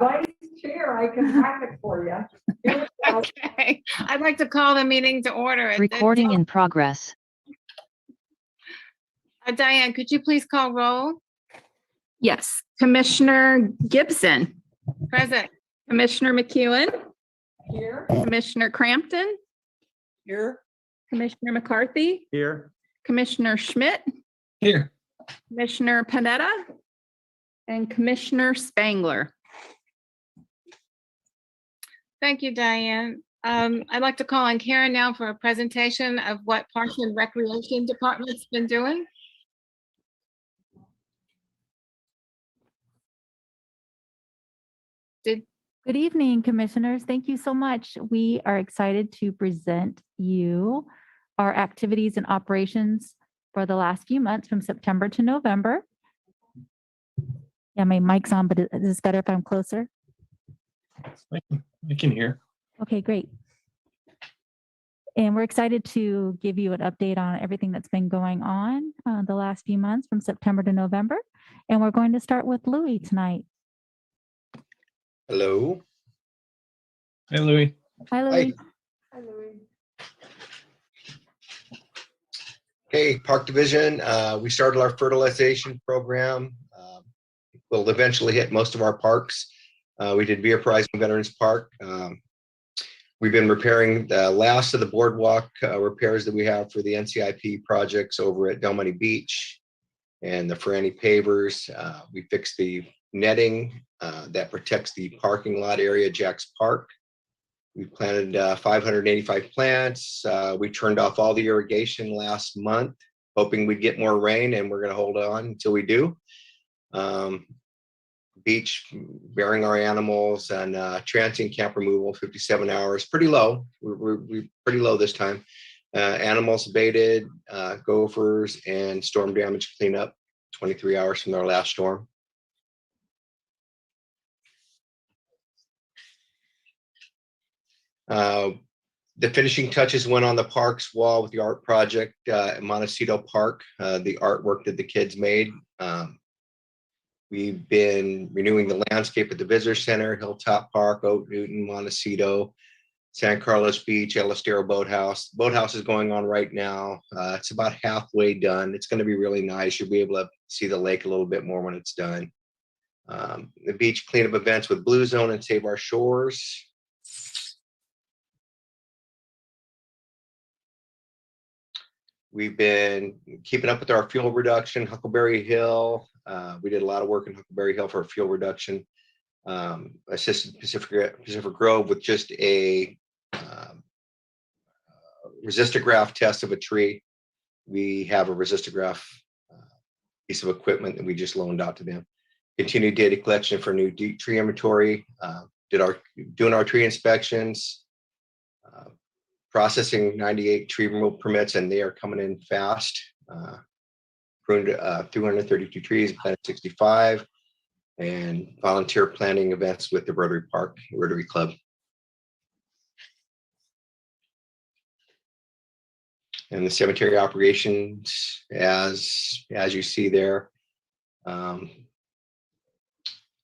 Vice Chair, I can hack it for you. Here we go. Okay, I'd like to call the meeting to order. Recording in progress. Diane, could you please call roll? Yes. Commissioner Gibson. Present. Commissioner McEwen. Here. Commissioner Crampton. Here. Commissioner McCarthy. Here. Commissioner Schmidt. Here. Commissioner Panetta. And Commissioner Spangler. Thank you, Diane. I'd like to call on Karen now for a presentation of what Parks and Recreation Department's been doing. Good evening, commissioners. Thank you so much. We are excited to present you our activities and operations for the last few months from September to November. Yeah, my mic's on, but is this better if I'm closer? I can hear. Okay, great. And we're excited to give you an update on everything that's been going on the last few months from September to November. And we're going to start with Louis tonight. Hello. Hey, Louis. Hi, Louis. Hi, Louis. Okay, Park Division, we started our fertilization program. We'll eventually hit most of our parks. We did Via Veterans Park. We've been repairing the last of the boardwalk repairs that we have for the NCIP projects over at Del Monte Beach and the Franny pavers. We fixed the netting that protects the parking lot area, Jack's Park. We planted 585 plants. We turned off all the irrigation last month, hoping we'd get more rain, and we're going to hold on until we do. Beach, burying our animals, and transient camp removal, 57 hours, pretty low. We're pretty low this time. Animals abated, gophers, and storm damage cleanup, 23 hours from our last storm. The finishing touches went on the park's wall with the art project at Montecito Park, the artwork that the kids made. We've been renewing the landscape at the Visitor Center, Hilltop Park, Oak Newton, Montecito, San Carlos Beach, El Estero Boathouse. Boathouse is going on right now. It's about halfway done. It's going to be really nice. You'll be able to see the lake a little bit more when it's done. The beach cleanup events with Blue Zone and Save Our Shores. We've been keeping up with our fuel reduction, Huckleberry Hill. We did a lot of work in Huckleberry Hill for fuel reduction. Assisted Pacific Grove with just a resistograph test of a tree. We have a resistograph piece of equipment that we just loaned out to them. Continued data collection for new tree inventory. Doing our tree inspections. Processing 98 tree removal permits, and they are coming in fast. Pruned 232 trees, planted 65, and volunteer planting events with the Rotary Club. And the cemetery operations, as you see there. The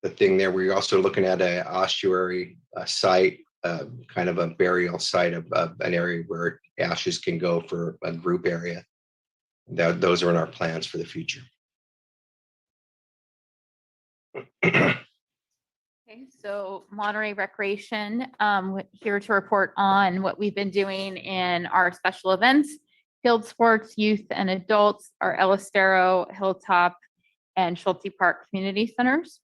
thing there, we're also looking at an ossuary site. Kind of a burial site of an area where ashes can go for a group area. Those are in our plans for the future. Okay, so Monterey Recreation, here to report on what we've been doing in our special events, field sports, youth and adults, our El Estero, Hilltop, and Schulte Park community centers.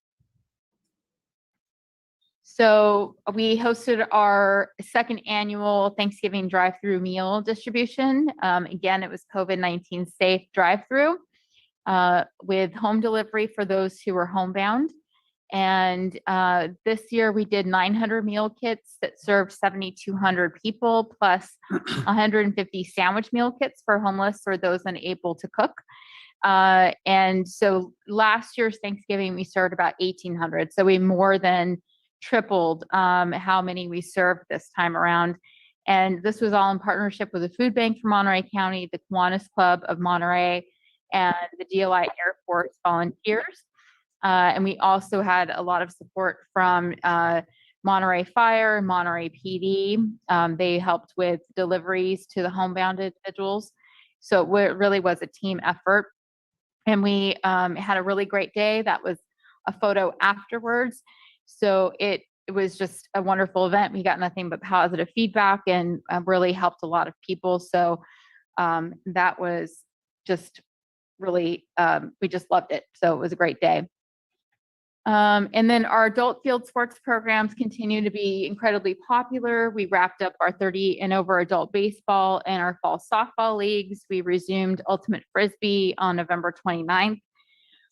So we hosted our second annual Thanksgiving drive-through meal distribution. Again, it was COVID-19 safe drive-through with home delivery for those who were homebound. And this year we did 900 meal kits that served 7,200 people, plus 150 sandwich meal kits for homeless or those unable to cook. And so last year's Thanksgiving, we served about 1,800. So we more than tripled how many we served this time around. And this was all in partnership with the Food Bank for Monterey County, the Kiwanis Club of Monterey, and the DLI Air Force volunteers. And we also had a lot of support from Monterey Fire, Monterey PD. They helped with deliveries to the homebound individuals. So it really was a team effort. And we had a really great day. That was a photo afterwards. So it was just a wonderful event. We got nothing but positive feedback and really helped a lot of people. So that was just really, we just loved it. So it was a great day. And then our adult field sports programs continue to be incredibly popular. We wrapped up our 30 and over adult baseball and our fall softball leagues. We resumed Ultimate Frisbee on November 29th.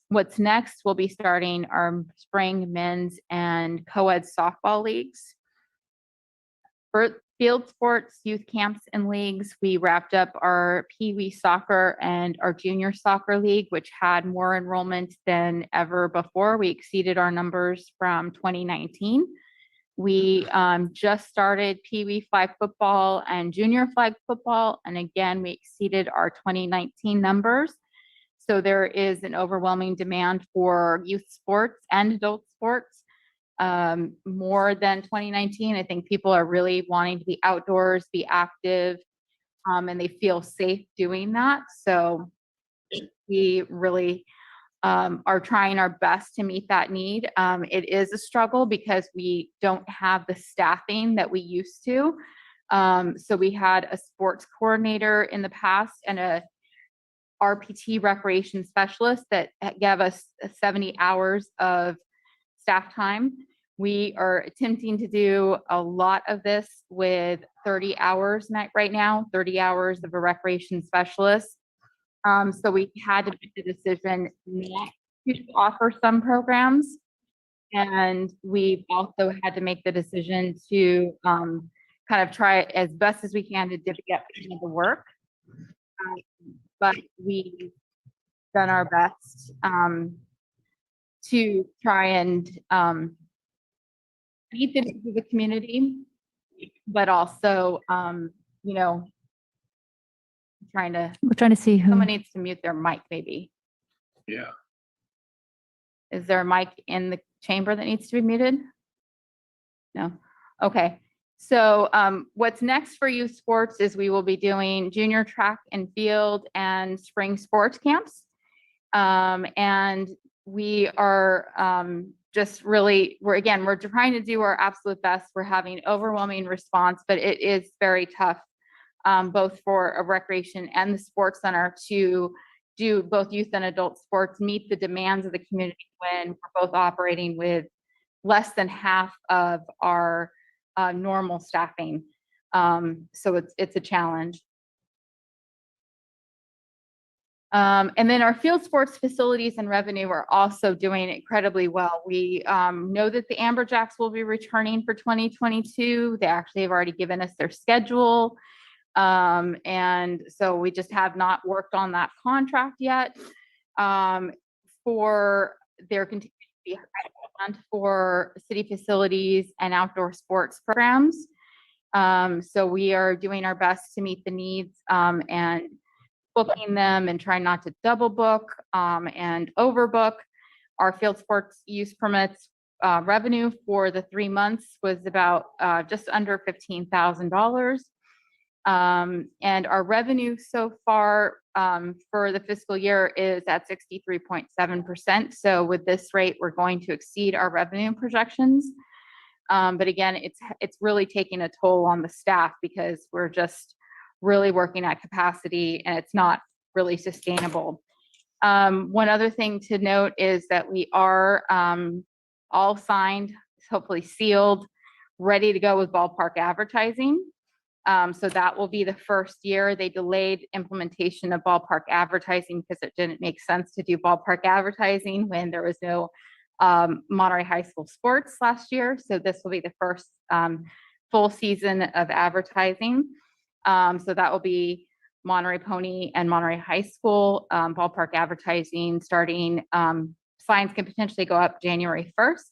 What's next? We'll be starting our spring men's and co-ed softball leagues. For field sports, youth camps, and leagues, we wrapped up our Pee Wee soccer and our junior soccer league, which had more enrollment than ever before. We exceeded our numbers from 2019. We just started Pee Wee flag football and junior flag football, and again, we exceeded our 2019 numbers. So there is an overwhelming demand for youth sports and adult sports. More than 2019. I think people are really wanting to be outdoors, be active, and they feel safe doing that. So we really are trying our best to meet that need. It is a struggle because we don't have the staffing that we used to. So we had a sports coordinator in the past and a RPT recreation specialist that gave us 70 hours of staff time. We are attempting to do a lot of this with 30 hours right now, 30 hours of a recreation specialist. So we had to make the decision not to offer some programs. And we've also had to make the decision to kind of try as best as we can to divvy up the work. But we've done our best to try and meet the needs of the community, but also, you know, We're trying to see who. someone needs to mute their mic maybe. Yeah. Is there a mic in the chamber that needs to be muted? No. Okay. So what's next for youth sports is we will be doing junior track and field and spring sports camps. And we are just really, we're trying to do our absolute best. We're having overwhelming response, but it is very tough, both for a recreation and the sports center to do both youth and adult sports, meet the demands of the community when we're both operating with less than half of our normal staffing. So it's a challenge. And then our field sports facilities and revenue are also doing incredibly well. We know that the Amberjacks will be returning for 2022. They actually have already given us their schedule. And so we just have not worked on that contract yet. For their continued to be high demand for city facilities and outdoor sports programs. So we are doing our best to meet the needs and booking them and trying not to double book and overbook. Our field sports use permits revenue for the 3 months was about just under $15,000. And our revenue so far for the fiscal year is at 63.7%. So with this rate, we're going to exceed our revenue projections. But again, it's really taking a toll on the staff because we're just really working at capacity and it's not really sustainable. One other thing to note is that we are all signed, hopefully sealed, ready to go with Ballpark Advertising. So that will be the first year. They delayed implementation of Ballpark Advertising because it didn't make sense to do Ballpark Advertising when there was no Monterey High School sports last year. So this will be the first full season of advertising. So that will be Monterey Pony and Monterey High School Ballpark Advertising starting. Signs can potentially go up January 1st.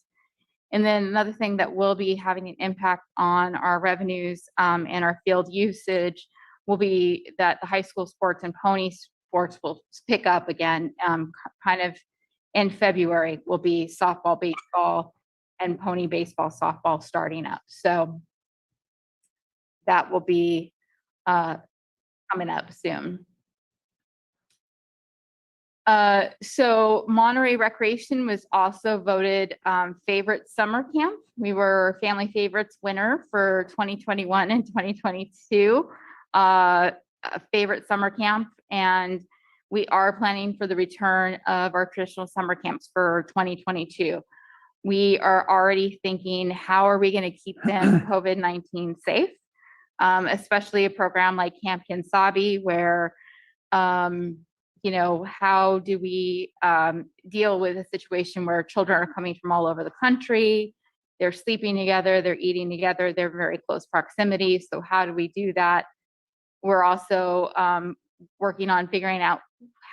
And then another thing that will be having an impact on our revenues and our field usage will be that the high school sports and pony sports will pick up again, kind of in February will be softball, baseball, and pony baseball, softball starting up. So that will be coming up soon. So Monterey Recreation was also voted favorite summer camp. We were family favorites winner for 2021 and 2022 favorite summer camp, and we are planning for the return of our traditional summer camps for 2022. We are already thinking, how are we going to keep them COVID-19 safe, especially a program like Camp Kinsabi, where how do we deal with a situation where children are coming from all over the country, they're sleeping together, they're eating together, they're very close proximity. So how do we do that? We're also working on figuring out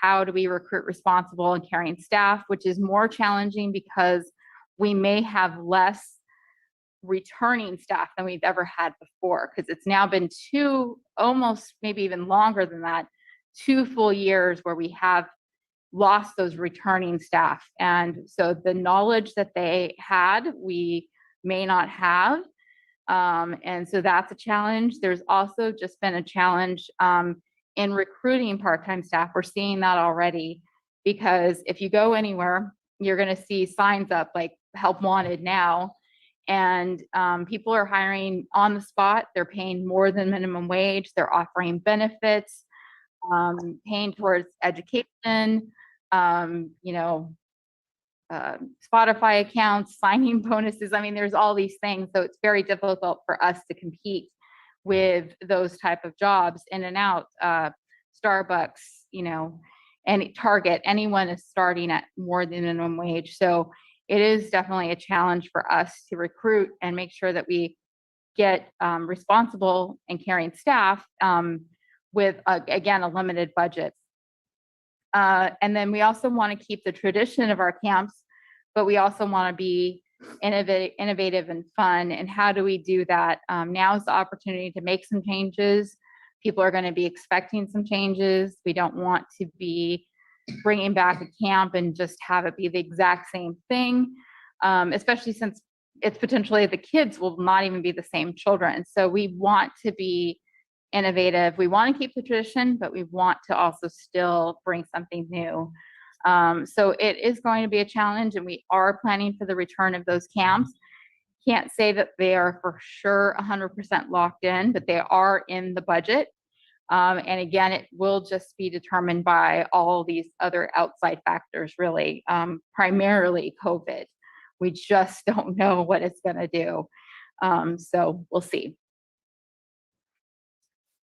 how do we recruit responsible and caring staff, which is more challenging because we may have less returning staff than we've ever had before, because it's now been almost maybe even longer than that, 2 full years where we have lost those returning staff. And so the knowledge that they had, we may not have. And so that's a challenge. There's also just been a challenge in recruiting part-time staff. We're seeing that already, because if you go anywhere, you're going to see signs up like help wanted now. And people are hiring on the spot. They're paying more than minimum wage. They're offering benefits, paying towards education, Spotify accounts, signing bonuses. I mean, there's all these things. So it's very difficult for us to compete with those type of jobs in and out. Starbucks, and Target, anyone is starting at more than minimum wage. So it is definitely a challenge for us to recruit and make sure that we get responsible and caring staff with, again, a limited budget. And then we also want to keep the tradition of our camps, but we also want to be innovative and fun. And how do we do that? Now is the opportunity to make some changes. People are going to be expecting some changes. We don't want to be bringing back a camp and just have it be the exact same thing, especially since it's potentially the kids will not even be the same children. So we want to be innovative. We want to keep the tradition, but we want to also still bring something new. So it is going to be a challenge, and we are planning for the return of those camps. Can't say that they are for sure 100% locked in, but they are in the budget. And again, it will just be determined by all these other outside factors, really, primarily COVID. We just don't know what it's going to do. So we'll see.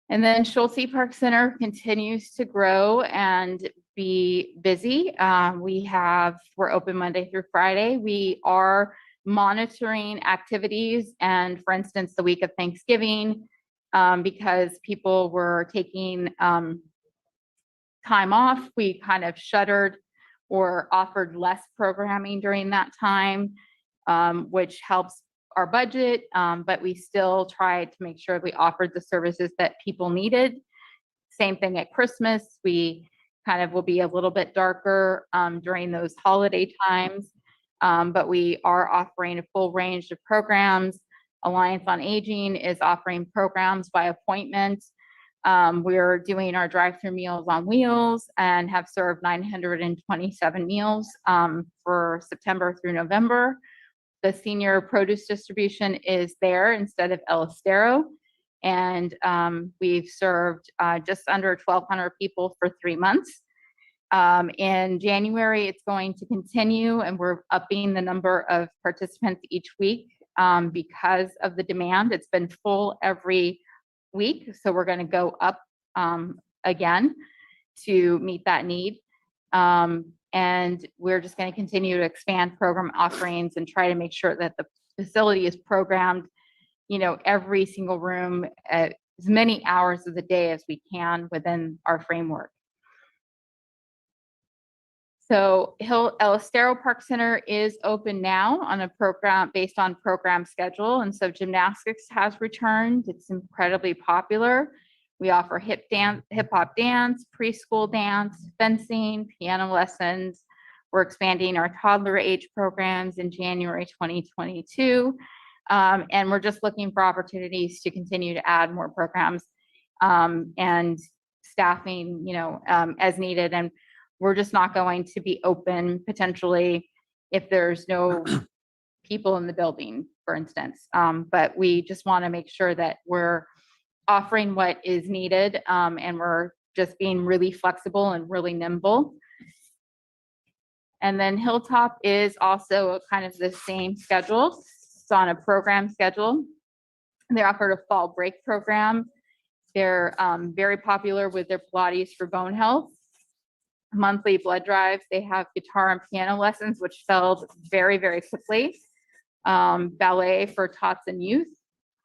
And then Schulte Park Center continues to grow and be busy. We're open Monday through Friday. We are monitoring activities, and for instance, the week of Thanksgiving, because people were taking time off, we kind of shuttered or offered less programming during that time, which helps our budget, but we still tried to make sure we offered the services that people needed. Same thing at Christmas. We kind of will be a little bit darker during those holiday times, but we are offering a full range of programs. Alliance on Aging is offering programs by appointment. We're doing our drive-through Meals on Wheels and have served 927 meals for September through November. The senior produce distribution is there instead of El Estero. And we've served just under 1,200 people for 3 months. In January, it's going to continue, and we're upping the number of participants each week because of the demand. It's been full every week, so we're going to go up again to meet that need. And we're just going to continue to expand program offerings and try to make sure that the facility is programmed, every single room at as many hours of the day as we can within our framework. So El Estero Park Center is open now on a program based on program schedule. And so gymnastics has returned. It's incredibly popular. We offer hip hop dance, preschool dance, fencing, piano lessons. We're expanding our toddler age programs in January 2022. And we're just looking for opportunities to continue to add more programs and staffing, as needed. And we're just not going to be open potentially if there's no people in the building, for instance. But we just want to make sure that we're offering what is needed, and we're just being really flexible and really nimble. And then Hilltop is also kind of the same schedule. It's on a program schedule. They offer a fall break program. They're very popular with their Pilates for bone health, monthly blood drives. They have guitar and piano lessons, which filled very, very quickly. Ballet for tots and youth.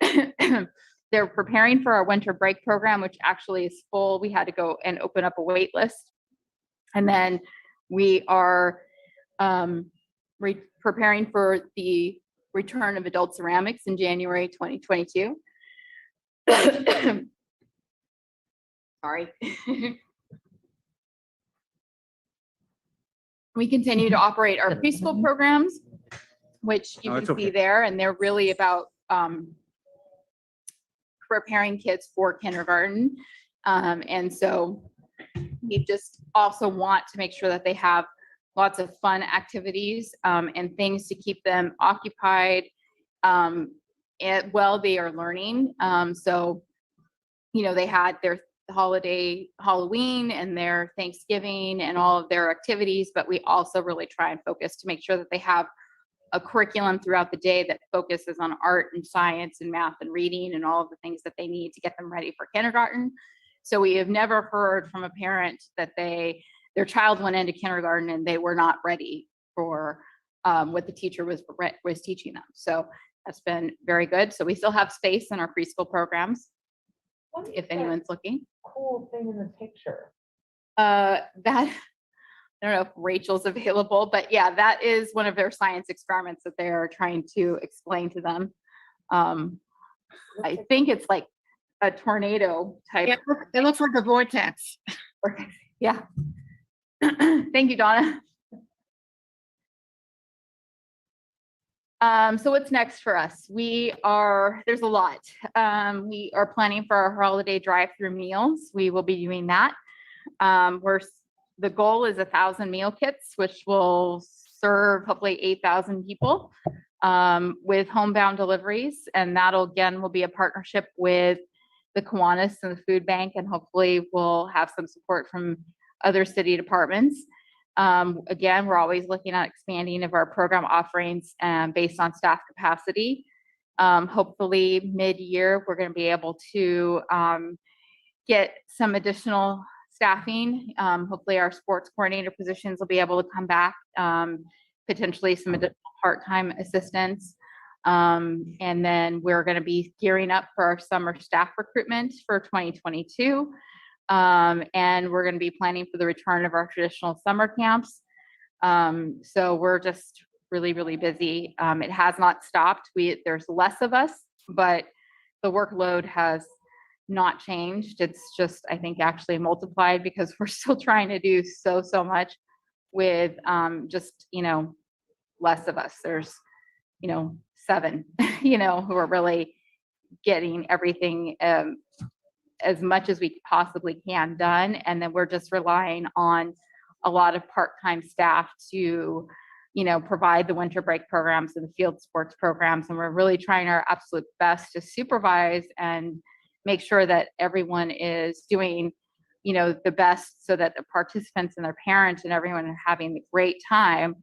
They're preparing for our winter break program, which actually is full. We had to go and open up a wait list. And then we are preparing for the return of adult ceramics in January 2022. Sorry. We continue to operate our preschool programs, which you can see there, and they're really about preparing kids for kindergarten. And so we just also want to make sure that they have lots of fun activities and things to keep them occupied while they are learning. So, they had their holiday Halloween and their Thanksgiving and all of their activities, but we also really try and focus to make sure that they have a curriculum throughout the day that focuses on art and science and math and reading and all of the things that they need to get them ready for kindergarten. So we have never heard from a parent that their child went into kindergarten and they were not ready for what the teacher was teaching them. So that's been very good. So we still have space in our preschool programs if anyone's looking. Cool thing in the picture. That I don't know if Rachel's available, but yeah, that is one of their science experiments that they're trying to explain to them. I think it's like a tornado type. It looks like a vortex. Yeah. Thank you, Donna. So what's next for us? There's a lot. We are planning for our holiday drive-through meals. We will be doing that. The goal is 1,000 meal kits, which will serve hopefully 8,000 people with homebound deliveries. And that'll again will be a partnership with the Kiwanis and the food bank, and hopefully we'll have some support from other city departments. Again, we're always looking at expanding of our program offerings based on staff capacity. Hopefully mid-year, we're going to be able to get some additional staffing. Hopefully our sports coordinator positions will be able to come back, potentially some additional part-time assistants. And then we're going to be gearing up for our summer staff recruitment for 2022. And we're going to be planning for the return of our traditional summer camps. So we're just really, really busy. It has not stopped. There's less of us, but the workload has not changed. It's just, I think, actually multiplied because we're still trying to do so much with just, less of us. There's, 7, who are really getting everything as much as we possibly can done. And then we're just relying on a lot of part-time staff to, provide the winter break programs and the field sports programs. And we're really trying our absolute best to supervise and make sure that everyone is doing, the best so that the participants and their parents and everyone are having a great time.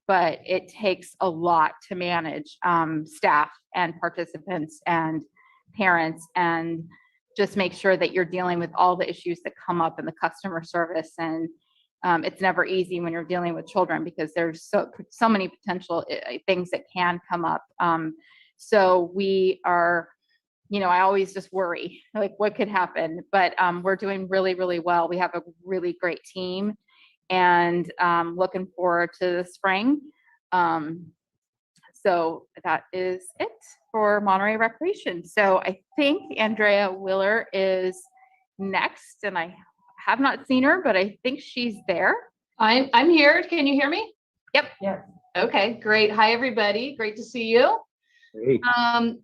But it takes a lot to manage staff and participants and parents, and just make sure that you're dealing with all the issues that come up in the customer service. And it's never easy when you're dealing with children because there's so many potential things that can come up. So we are, I always just worry, like what could happen, but we're doing really, really well. We have a really great team, and looking forward to the spring. So that is it for Monterey Recreation. So I think Andrea Willer is next, and I have not seen her, but I think she's there. I'm here. Can you hear me? Yes. Okay, great. Hi, everybody. Great to see you. Great.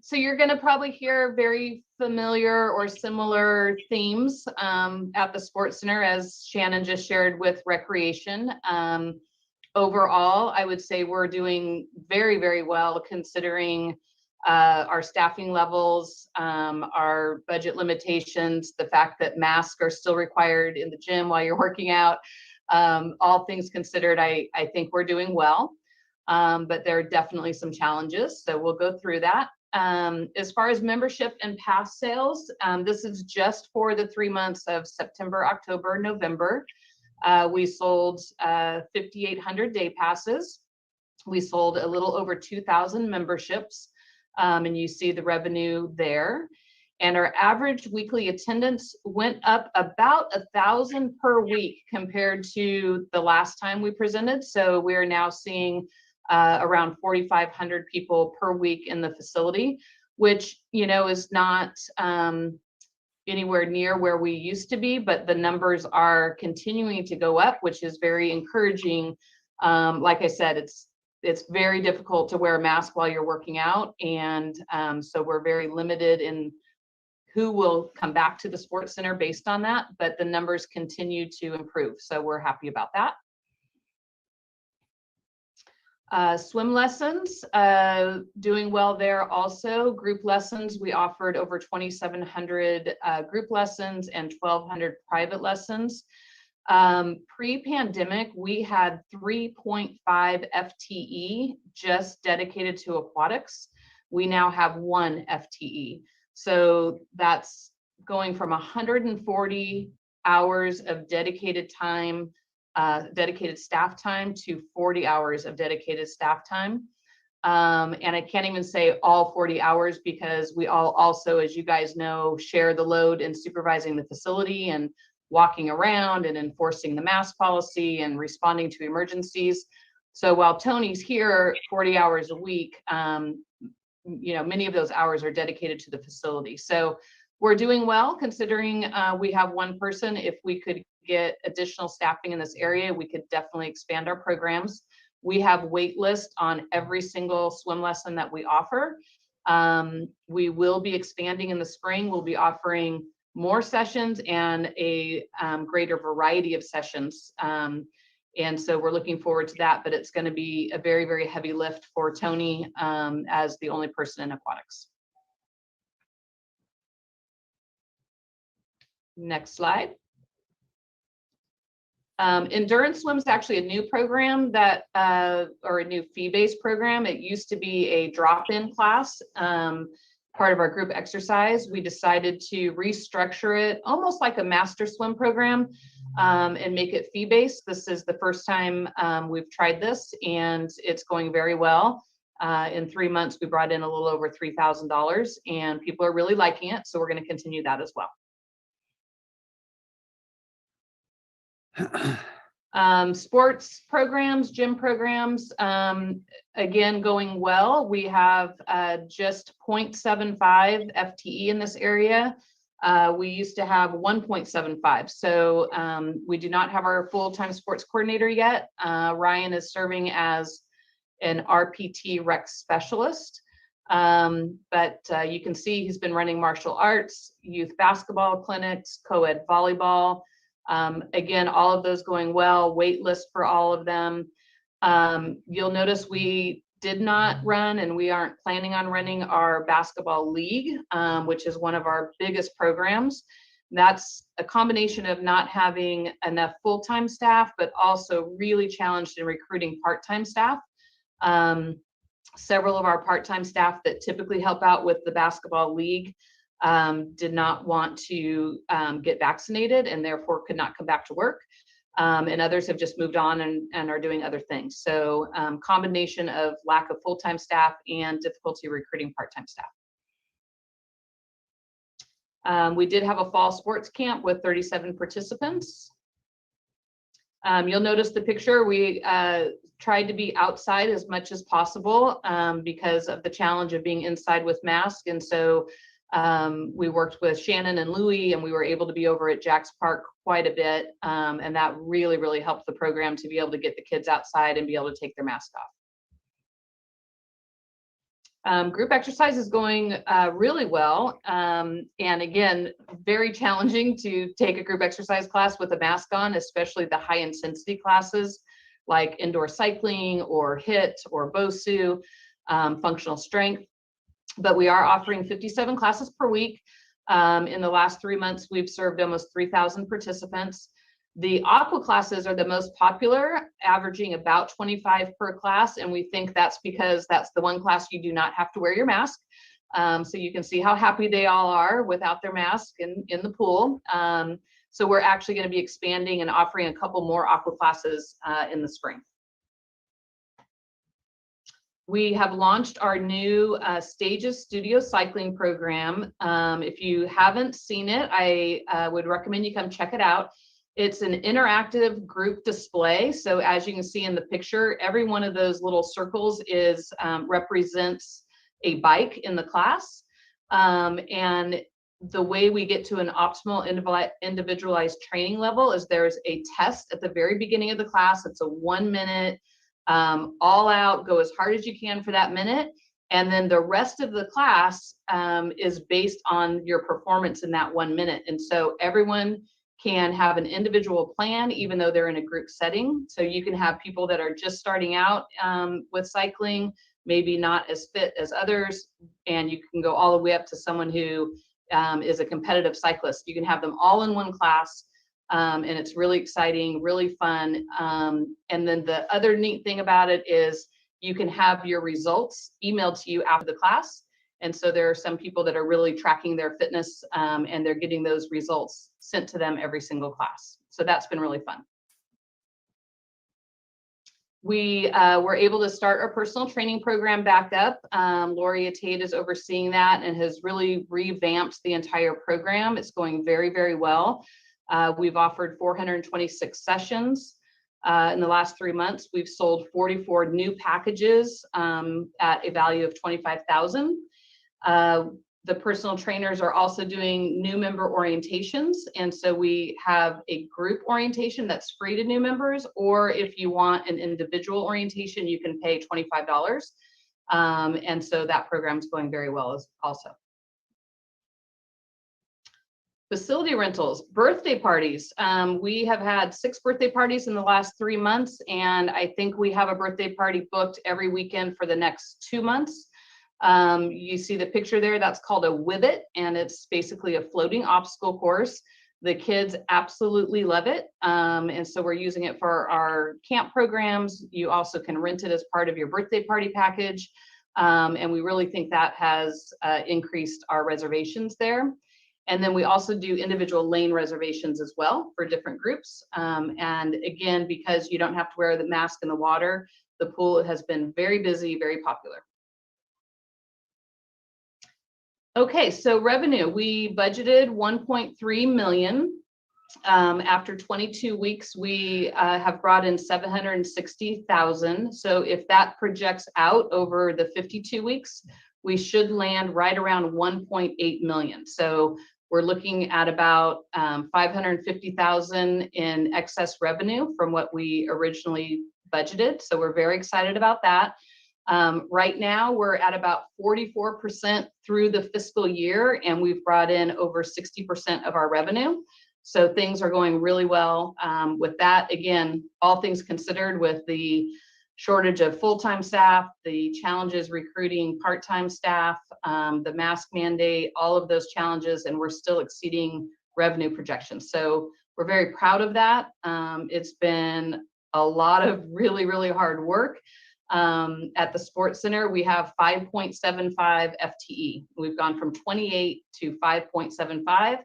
So you're going to probably hear very familiar or similar themes at the Sports Center, as Shannon just shared with recreation. Overall, I would say we're doing very, very well considering our staffing levels, our budget limitations, the fact that masks are still required in the gym while you're working out. All things considered, I think we're doing well. But there are definitely some challenges, so we'll go through that. As far as membership and pass sales, this is just for the 3 months of September, October, November. We sold 5,800 day passes. We sold a little over 2,000 memberships, and you see the revenue there. And our average weekly attendance went up about 1,000 per week compared to the last time we presented. So we're now seeing around 4,500 people per week in the facility, which, you know, is not anywhere near where we used to be, but the numbers are continuing to go up, which is very encouraging. Like I said, it's very difficult to wear a mask while you're working out. And so we're very limited in who will come back to the Sports Center based on that, but the numbers continue to improve. So we're happy about that. Swim lessons, doing well there also. Group lessons, we offered over 2,700 group lessons and 1,200 private lessons. Pre-pandemic, we had 3.5 FTE just dedicated to aquatics. We now have 1 FTE. So that's going from 140 hours of dedicated time, dedicated staff time, to 40 hours of dedicated staff time. And I can't even say all 40 hours because we all also, as you guys know, share the load in supervising the facility and walking around and enforcing the mask policy and responding to emergencies. So while Tony's here 40 hours a week, you know, many of those hours are dedicated to the facility. So we're doing well considering we have 1 person. If we could get additional staffing in this area, we could definitely expand our programs. We have wait list on every single swim lesson that we offer. We will be expanding in the spring. We'll be offering more sessions and a greater variety of sessions. And so we're looking forward to that, but it's going to be a very, very heavy lift for Tony as the only person in aquatics. Next slide. Endurance Swim is actually a new program that, or a new fee-based program. It used to be a drop-in class, part of our group exercise. We decided to restructure it almost like a master swim program and make it fee-based. This is the first time we've tried this, and it's going very well. In 3 months, we brought in a little over $3,000, and people are really liking it. So we're going to continue that as well. Sports programs, gym programs, again, going well. We have just 0.75 FTE in this area. We used to have 1.75. So we do not have our full-time sports coordinator yet. Ryan is serving as an RPT rec specialist. But you can see he's been running martial arts, youth basketball clinics, co-ed volleyball. Again, all of those going well, wait list for all of them. You'll notice we did not run, and we aren't planning on running, our basketball league, which is one of our biggest programs. That's a combination of not having enough full-time staff, but also really challenged in recruiting part-time staff. Several of our part-time staff that typically help out with the basketball league did not want to get vaccinated and therefore could not come back to work. And others have just moved on and are doing other things. So combination of lack of full-time staff and difficulty recruiting part-time staff. We did have a fall sports camp with 37 participants. You'll notice the picture. We tried to be outside as much as possible because of the challenge of being inside with masks. And so We worked with Shannon and Louie, and we were able to be over at Jack's Park quite a bit. And that really, really helped the program to be able to get the kids outside and be able to take their mask off. Group exercise is going really well. And again, very challenging to take a group exercise class with a mask on, especially the high intensity classes like indoor cycling or HIIT or BOSU, functional strength. But we are offering 57 classes per week. In the last 3 months, we've served almost 3,000 participants. The Aqua classes are the most popular, averaging about 25 per class. And we think that's because that's the one class you do not have to wear your mask. So you can see how happy they all are without their mask in the pool. So we're actually going to be expanding and offering a couple more Aqua classes in the spring. We have launched our new Stages Studio Cycling program. If you haven't seen it, I would recommend you come check it out. It's an interactive group display. So as you can see in the picture, every one of those little circles is represents a bike in the class. And the way we get to an optimal individualized training level is there's a test at the very beginning of the class. It's a 1 minute, all out, go as hard as you can for that minute. And then the rest of the class is based on your performance in that 1 minute. And so everyone can have an individual plan, even though they're in a group setting. So you can have people that are just starting out with cycling, maybe not as fit as others, and you can go all the way up to someone who is a competitive cyclist. You can have them all in one class, and it's really exciting, really fun. And then the other neat thing about it is you can have your results emailed to you after the class. And so there are some people that are really tracking their fitness, and they're getting those results sent to them every single class. So that's been really fun. We were able to start our personal training program back up. Lori Atate is overseeing that and has really revamped the entire program. It's going very, very well. We've offered 426 sessions. In the last 3 months, we've sold 44 new packages at a value of $25,000. The personal trainers are also doing new member orientations. And so we have a group orientation that's free to new members, or if you want an individual orientation, you can pay $25. And so that program's going very well also. Facility rentals, birthday parties. We have had 6 birthday parties in the last 3 months, and I think we have a birthday party booked every weekend for the next 2 months. You see the picture there, that's called a Wibbit, and it's basically a floating obstacle course. The kids absolutely love it. And so we're using it for our camp programs. You also can rent it as part of your birthday party package. And we really think that has increased our reservations there. And then we also do individual lane reservations as well for different groups. And again, because you don't have to wear the mask in the water, the pool has been very busy, very popular. Okay, so revenue, we budgeted 1.3 million. After 22 weeks, we have brought in 760,000. So if that projects out over the 52 weeks, we should land right around 1.8 million. So we're looking at about 550,000 in excess revenue from what we originally budgeted. So we're very excited about that. Right now, we're at about 44% through the fiscal year, and we've brought in over 60% of our revenue. So things are going really well with that. Again, all things considered, with the shortage of full-time staff, the challenges recruiting part-time staff, the mask mandate, all of those challenges, and we're still exceeding revenue projections. So we're very proud of that. It's been a lot of really, really hard work. At the Sports Center, we have 5.75 FTE. We've gone from 28 to 5.75.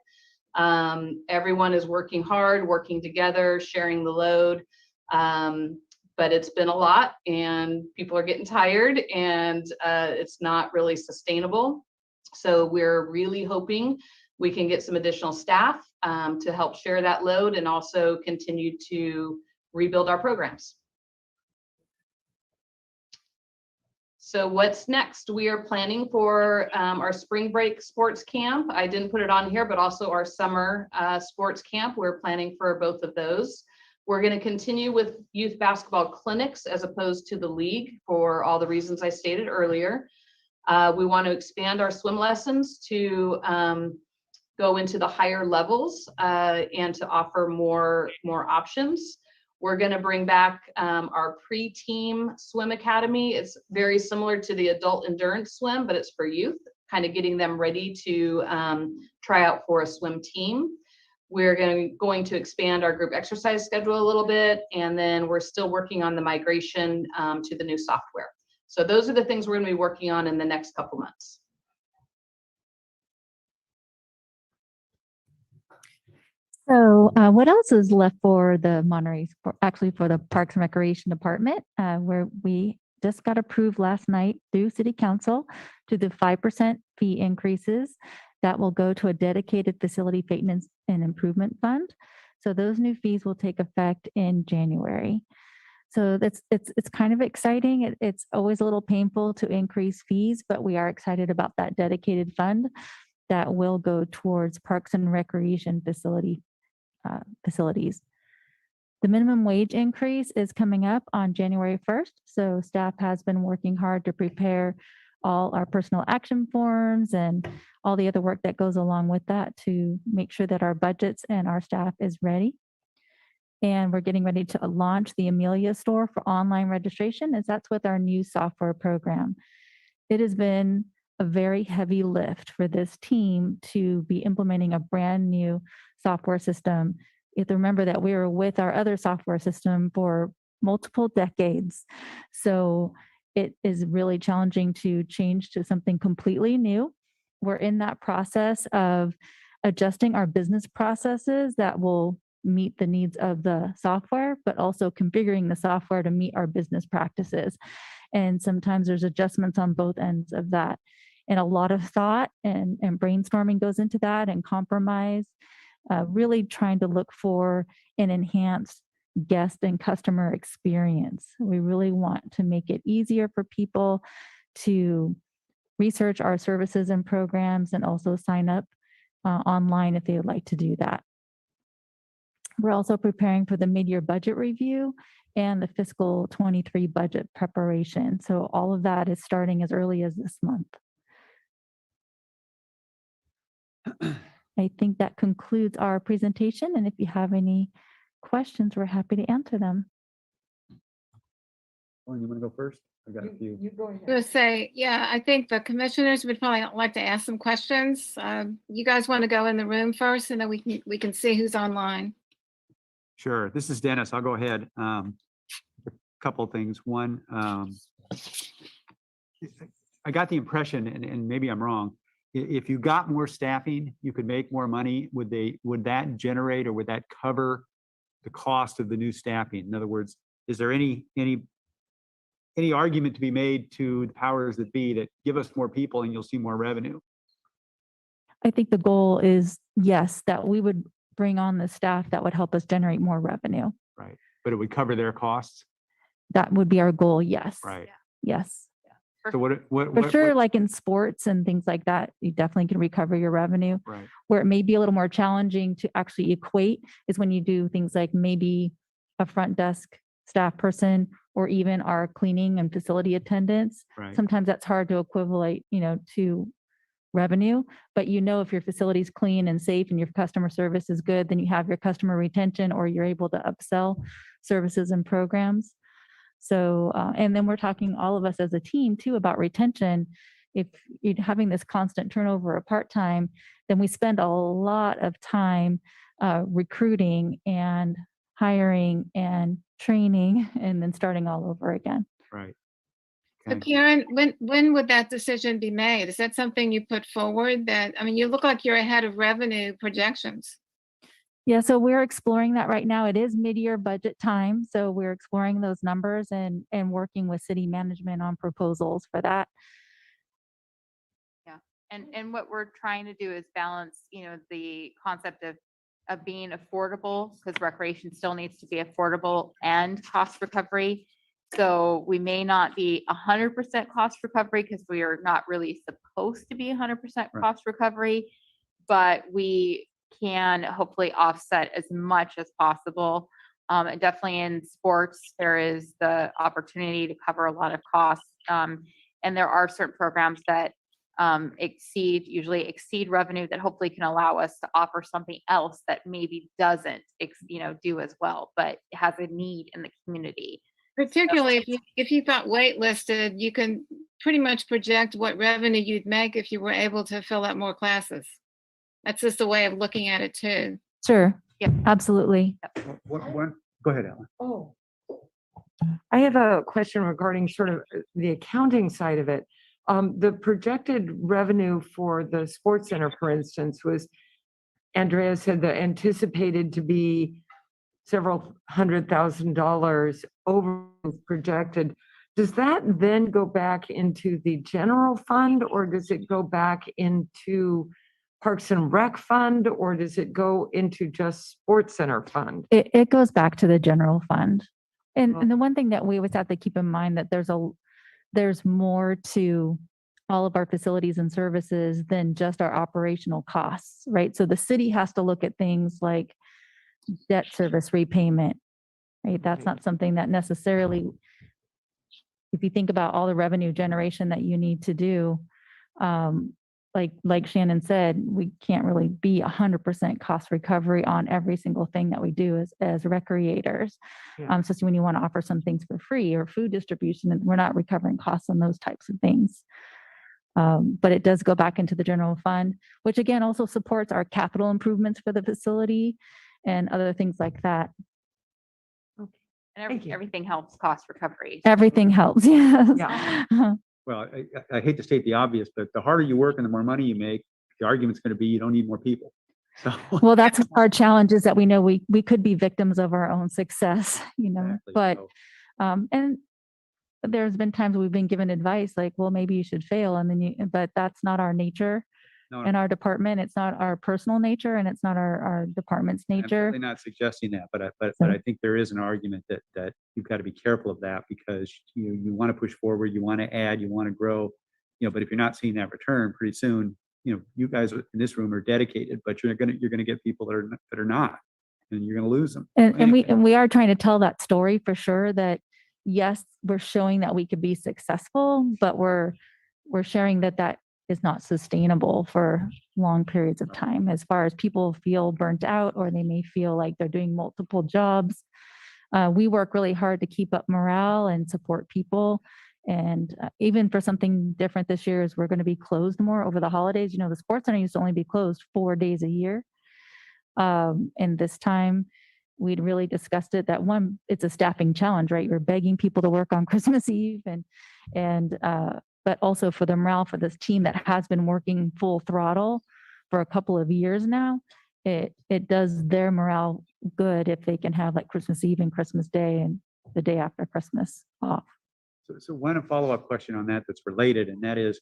Everyone is working hard, working together, sharing the load. But it's been a lot, and people are getting tired, and it's not really sustainable. So we're really hoping we can get some additional staff to help share that load and also continue to rebuild our programs. So what's next? We are planning for our spring break sports camp. I didn't put it on here, but also our summer sports camp. We're planning for both of those. We're going to continue with youth basketball clinics as opposed to the league for all the reasons I stated earlier. We want to expand our swim lessons to go into the higher levels and to offer more options. We're going to bring back our pre-team swim academy. It's very similar to the adult endurance swim, but it's for youth, kind of getting them ready to try out for a swim team. We're going to expand our group exercise schedule a little bit, and then we're still working on the migration to the new software. So those are the things we're going to be working on in the next couple months. So what else is left for the Monterey, actually for the Parks and Recreation Department, where we just got approved last night through City Council to the 5% fee increases that will go to a dedicated facility maintenance and improvement fund. So those new fees will take effect in January. So it's kind of exciting. It's always a little painful to increase fees, but we are excited about that dedicated fund that will go towards Parks and Recreation facilities. The minimum wage increase is coming up on January 1st. So staff has been working hard to prepare all our personal action forms and all the other work that goes along with that to make sure that our budgets and our staff is ready. And we're getting ready to launch the Amelia store for online registration, as that's with our new software program. It has been a very heavy lift for this team to be implementing a brand new software system. You have to remember that we were with our other software system for multiple decades. So it is really challenging to change to something completely new. We're in that process of adjusting our business processes that will meet the needs of the software, but also configuring the software to meet our business practices. And sometimes there's adjustments on both ends of that. And a lot of thought and brainstorming goes into that, and compromise, really trying to look for an enhanced guest and customer experience. We really want to make it easier for people to research our services and programs, and also sign up online if they would like to do that. We're also preparing for the mid-year budget review and the fiscal 23 budget preparation. So all of that is starting as early as this month. I think that concludes our presentation. And if you have any questions, we're happy to answer them. Lauren, you want to go first? I've got a few. You go I'm ahead. going to say, yeah, I think the commissioners would probably like to ask some questions. You guys want to go in the room first, and then we can see who's online. Sure. This is Dennis. I'll go ahead. A couple of things. One, I got the impression, and maybe I'm wrong, if you got more staffing, you could make more money. Would that generate, or would that cover the cost of the new staffing? In other words, is there any argument to be made to the powers that be that give us more people and you'll see more revenue? I think the goal is, yes, that we would bring on the staff that would help us generate more revenue. Right. But it would cover their costs? That would be our goal. Yes. Right. Yes. So what For sure, like in sports and things like that, you definitely can recover your revenue. Right. Where it may be a little more challenging to actually equate is when you do things like maybe a front desk staff person, or even our cleaning and facility attendants. Right. Sometimes that's hard to equivalent, to revenue. But if your facility is clean and safe and your customer service is good, then you have your customer retention, or you're able to upsell services and programs. So, and then we're talking, all of us as a team too, about retention. If you're having this constant turnover of part-time, then we spend a lot of time recruiting and hiring and training, and then starting all over again. Right. So Okay. Karen, when would that decision be made? Is that something you put forward? You look like you're ahead of revenue projections. Yeah, so we're exploring that right now. It is mid-year budget time, so we're exploring those numbers and working with city management on proposals for that. Yeah. And what we're trying to do is balance, the concept of being affordable, because recreation still needs to be affordable, and cost recovery. So we may not be 100% cost recovery because we are not really supposed to be 100% Right. cost recovery, but we can hopefully offset as much as possible. And definitely in sports, there is the opportunity to cover a lot of costs. And there are certain programs that usually exceed revenue that hopefully can allow us to offer something else that maybe doesn't, do as well, but has a need in the community. Particularly if you got waitlisted, you can pretty much project what revenue you'd make if you were able to fill out more classes. That's just a way of looking at it too. Sure. Yep. Absolutely. Go ahead, Ellen. Oh. I have a question regarding sort of the accounting side of it. The projected revenue for the Sports Center, for instance, was, Andrea said, that anticipated to be several $100,000 over projected. Does that then go back into the general fund, or does it go back into Parks and Rec fund, or does it go into just Sports Center fund? It goes back to the general fund. Oh. And the one thing that we always have to keep in mind that there's more to all of our facilities and services than just our operational costs, right? So the city has to look at things like debt service repayment, right? That's not something that necessarily, if you think about all the revenue generation that you need to do, like Shannon said, we can't really be 100% cost recovery on every single thing that we do as recreators. Yeah. Especially when you want to offer some things for free or food distribution, and we're not recovering costs on those types of things. But it does go back into the general fund, which again also supports our capital improvements for the facility and other things like that. And Thank you. everything helps cost recovery. Everything helps, yes. Yeah. Well, I hate to state the obvious, but the harder you work and the more money you make, the argument's going to be you don't need more people. So Well, that's our challenge, is that we know we could be victims of our own success, Exactly. but, So, and there's been times we've been given advice like, well, maybe you should fail. And then but that's not our nature no, in our department. It's not our personal nature, and it's not our department's I'm nature. certainly not suggesting that, but So- I think there is an argument that you've got to be careful of that, because you want to push forward, you want to add, you want to grow, but if you're not seeing that return pretty soon, you guys in this room are dedicated, but you're going to get people that are not, and you're going to lose them. And we are trying to tell that story for sure, that yes, we're showing that we could be successful, but we're sharing that is not sustainable for long periods of time, as far as people feel burnt out, or they may feel like they're doing multiple jobs. We work really hard to keep up morale and support people. And even for something different this year, is we're going to be closed more over the holidays. The Sports Center used to only be closed 4 days a year. And this time we'd really discussed it, that one, it's a staffing challenge, right? You're begging people to work on Christmas Eve, but also for the morale for this team that has been working full throttle for a couple of years now, it does their morale good if they can have like Christmas Eve and Christmas Day and the day after Christmas off. So one follow-up question on that's related, and that is,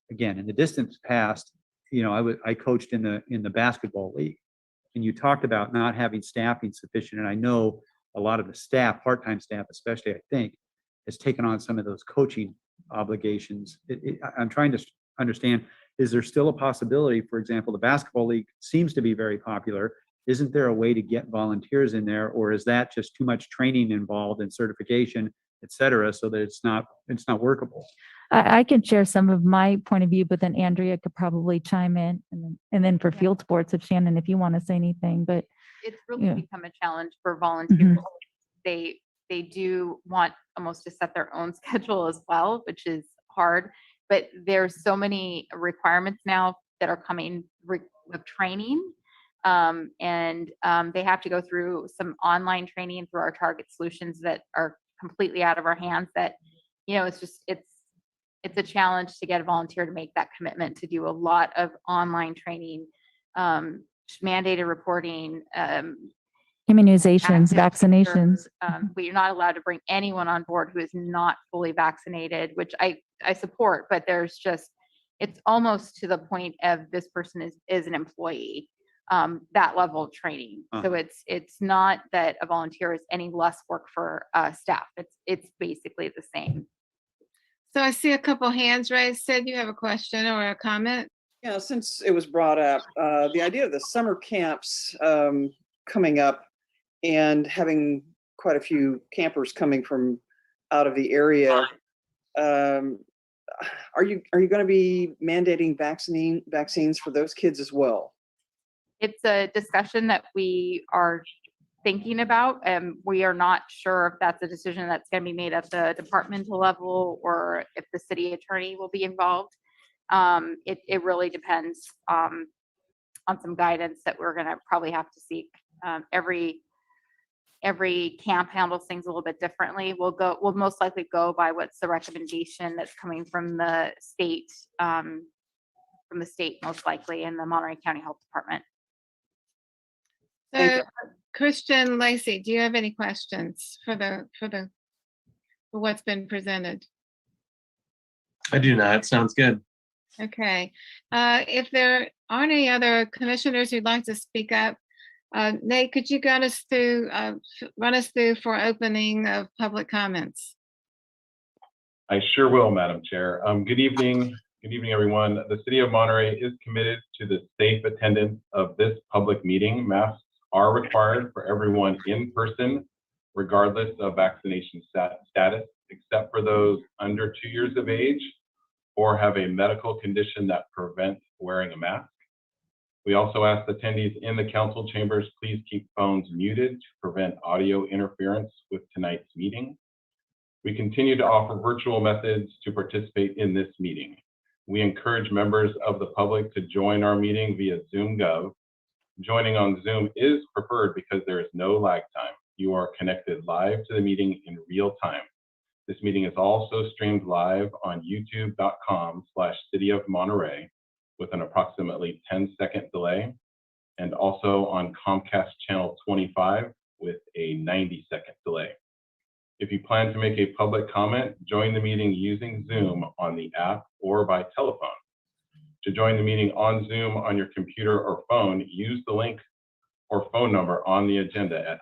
again, in the distant past, I coached in the basketball league, and you talked about not having staffing sufficient. And I know a lot of the staff, part-time staff especially, I think, has taken on some of those coaching obligations. I'm trying to understand, is there still a possibility, for example, the basketball league seems to be very popular. Isn't there a way to get volunteers in there, or is that just too much training involved and certification, et cetera, so that it's not workable? I can share some of my point of view, but then Andrea could probably chime in, and then for field sports, if Shannon, if you want to say anything, but It's really Yeah. become a challenge for volunteers. They do want almost to set their own schedule as well, which is hard. But there's so many requirements now that are coming with training. And they have to go through some online training through our Target Solutions that are completely out of our hands, that, it's a challenge to get a volunteer to make that commitment to do a lot of online training, mandated reporting, immunizations, active vaccinations. but you're not allowed to bring anyone on board who is not fully vaccinated, which I support, but it's almost to the point of this person is an employee. that level of training. So it's not that a volunteer is any less work for staff. It's basically the same. So I see a couple hands raised. Sid, you have a question or a comment? Yeah, since it was brought up, the idea of the summer camps coming up and having quite a few campers coming from out of the area, are you going to be mandating vaccines for those kids as well? It's a discussion that we are thinking about, and we are not sure if that's a decision that's going to be made at the departmental level or if the city attorney will be involved. It really depends on some guidance that we're going to probably have to seek. Every camp handles things a little bit differently. We'll most likely go by what's the recommendation that's coming from the state, most likely, in the Monterey County Health Department. So Christian Lacey, do you have any questions for what's been presented? I do not. Sounds good. Okay. If there aren't any other commissioners who'd like to speak up, Nate, could you run us through for opening of public comments? I sure will, Madam Chair. Good evening. Good evening, everyone. The City of Monterey is committed to the safe attendance of this public meeting. Masks are required for everyone in person, regardless of vaccination status, except for those under 2 years of age or have a medical condition that prevents wearing a mask. We also ask attendees in the council chambers, please keep phones muted to prevent audio interference with tonight's meeting. We continue to offer virtual methods to participate in this meeting. We encourage members of the public to join our meeting via Zoom Gov. Joining on Zoom is preferred because there is no lag time. You are connected live to the meeting in real time. This meeting is also streamed live on youtube.com/City of Monterey with an approximately 10-second delay, and also on Comcast channel 25 with a 90-second delay. If you plan to make a public comment, join the meeting using Zoom on the app or by telephone. To join the meeting on Zoom on your computer or phone, use the link or phone number on the agenda at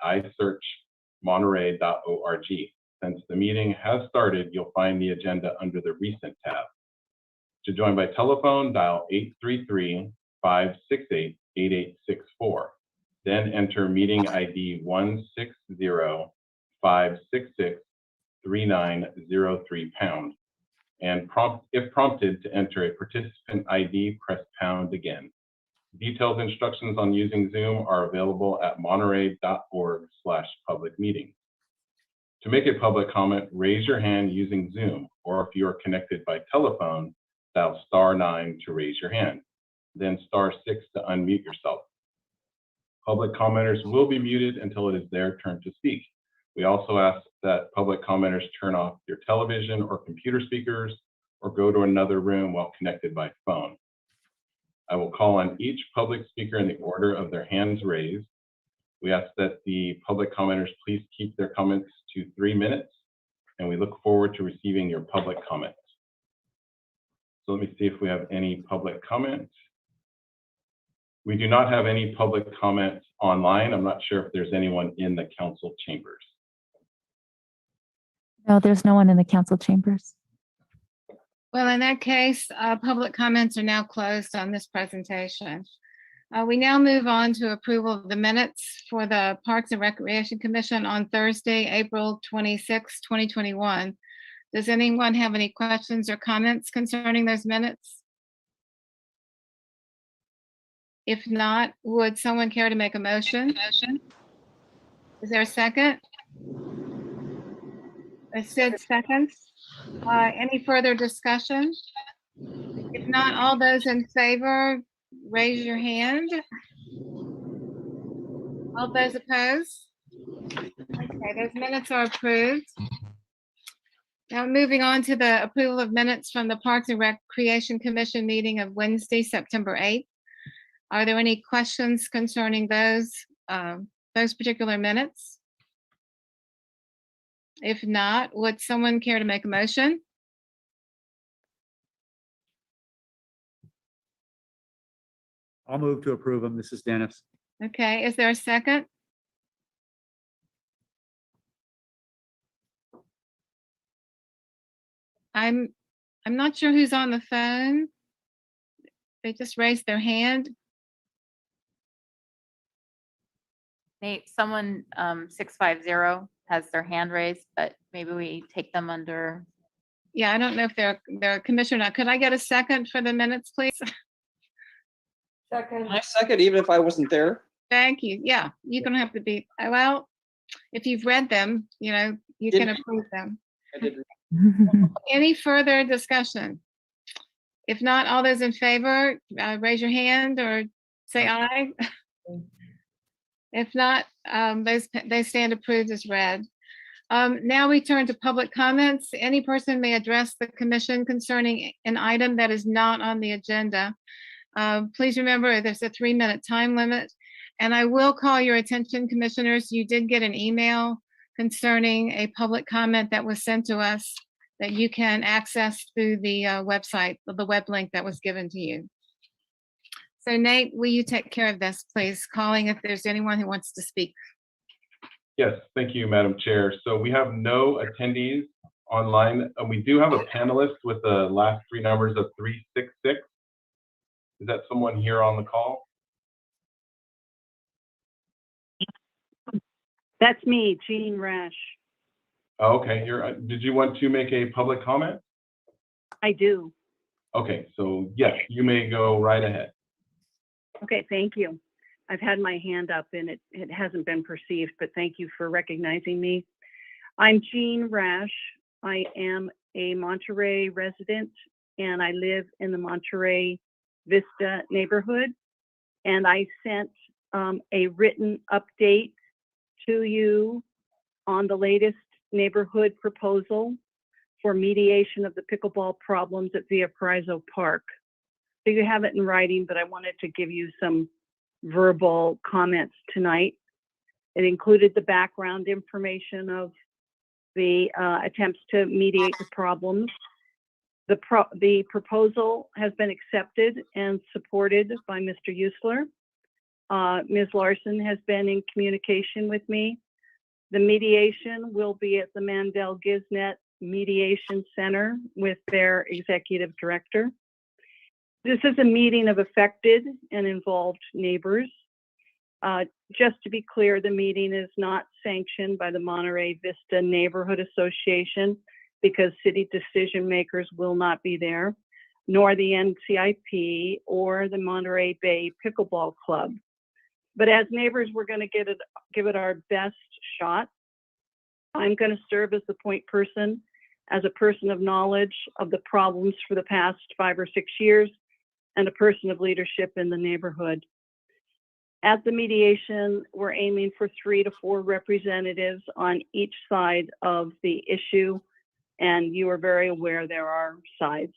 isearchmonterey.org. Since the meeting has started, you'll find the agenda under the Recent tab. To join by telephone, dial 833-568-8864. Then enter meeting ID 160-566-3903#. And if prompted to enter a participant ID, press pound again. Detailed instructions on using Zoom are available at monterey.org/public-meeting. To make a public comment, raise your hand using Zoom, or if you are connected by telephone, dial *9 to raise your hand, then *6 to unmute yourself. Public commenters will be muted until it is their turn to speak. We also ask that public commenters turn off your television or computer speakers or go to another room while connected by phone. I will call on each public speaker in the order of their hands raised. We ask that the public commenters please keep their comments to 3 minutes, and we look forward to receiving your public comments. So let me see if we have any public comments. We do not have any public comments online. I'm not sure if there's anyone in the council chambers. No, there's no one in the council chambers. Well, in that case, public comments are now closed on this presentation. We now move on to approval of the minutes for the Parks and Recreation Commission on Thursday, April 26, 2021. Does anyone have any questions or comments concerning those minutes? If not, would someone care to make a motion? Is there a second? I said second. Any further discussion? If not, all those in favor, raise your hand. All those opposed? Okay, those minutes are approved. Now moving on to the approval of minutes from the Parks and Recreation Commission meeting of Wednesday, September 8th. Are there any questions concerning those particular minutes? If not, would someone care to make a motion? I'll move to approve them. This is Dennis. Okay, is there a second? I'm not sure who's on the phone. They just raised their hand. Nate, someone, 650 has their hand raised, but maybe we take them under. Yeah, I don't know if they're a commissioner or not. Could I get a second for the minutes, please? Second. I second, even if I wasn't there. Thank you. Yeah, you're gonna have to be, well, if you've read them, you know, you can approve them. I did. Any further discussion? If not, all those in favor, raise your hand or say aye. If not, they stand approved as read. Now we turn to public comments. Any person may address the commission concerning an item that is not on the agenda. Please remember, there's a 3-minute time limit. And I will call your attention, commissioners, you did get an email concerning a public comment that was sent to us that you can access through the website, the web link that was given to you. So Nate, will you take care of this, please? Calling if there's anyone who wants to speak. Yes, thank you, Madam Chair. So we have no attendees online. We do have a panelist with the last 3 numbers of 366. Is that someone here on the call? That's me, Jean Rash. Oh, okay, did you want to make a public comment? I do. Okay, so yes, you may go right ahead. Okay, thank you. I've had my hand up and it hasn't been perceived, but thank you for recognizing me. I'm Jean Rash. I am a Monterey resident and I live in the Monterey Vista neighborhood. And I sent a written update to you on the latest neighborhood proposal for mediation of the pickleball problems at Via Paraiso Park. So you have it in writing, but I wanted to give you some verbal comments tonight. It included the background information of the attempts to mediate the problems. The proposal has been accepted and supported by Mr. Usler. Ms. Larson has been in communication with me. The mediation will be at the Mandel Gisnet Mediation Center with their executive director. This is a meeting of affected and involved neighbors. Just to be clear, the meeting is not sanctioned by the Monterey Vista Neighborhood Association because city decision makers will not be there, nor the NCIP or the Monterey Bay Pickleball Club. But as neighbors, we're going to give it our best shot. I'm going to serve as the point person, as a person of knowledge of the problems for the past 5 or 6 years, and a person of leadership in the neighborhood. At the mediation, we're aiming for 3 to 4 representatives on each side of the issue, and you are very aware there are sides.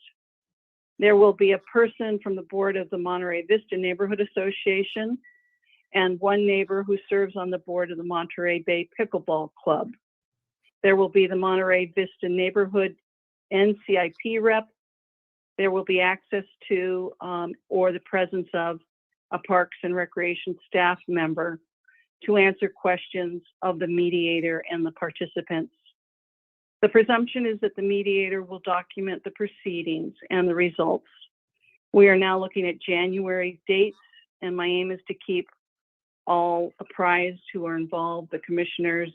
There will be a person from the board of the Monterey Vista Neighborhood Association and 1 neighbor who serves on the board of the Monterey Bay Pickleball Club. There will be the Monterey Vista Neighborhood NCIP rep. There will be access to or the presence of a Parks and Recreation staff member to answer questions of the mediator and the participants. The presumption is that the mediator will document the proceedings and the results. We are now looking at January dates, and my aim is to keep all apprised who are involved, the commissioners,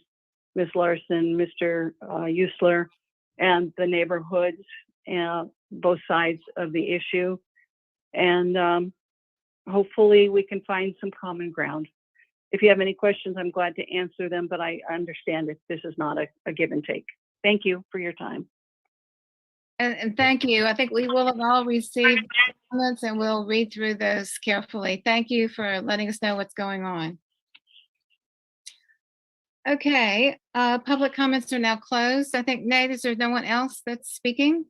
Ms. Larson, Mr. Usler, and the neighborhoods, both sides of the issue. And hopefully we can find some common ground. If you have any questions, I'm glad to answer them, but I understand that this is not a give and take. Thank you for your time. And thank you. I think we will have all received comments and we'll read through those carefully. Thank you for letting us know what's going on. Okay, public comments are now closed. I think, Nate, is there no one else that's speaking?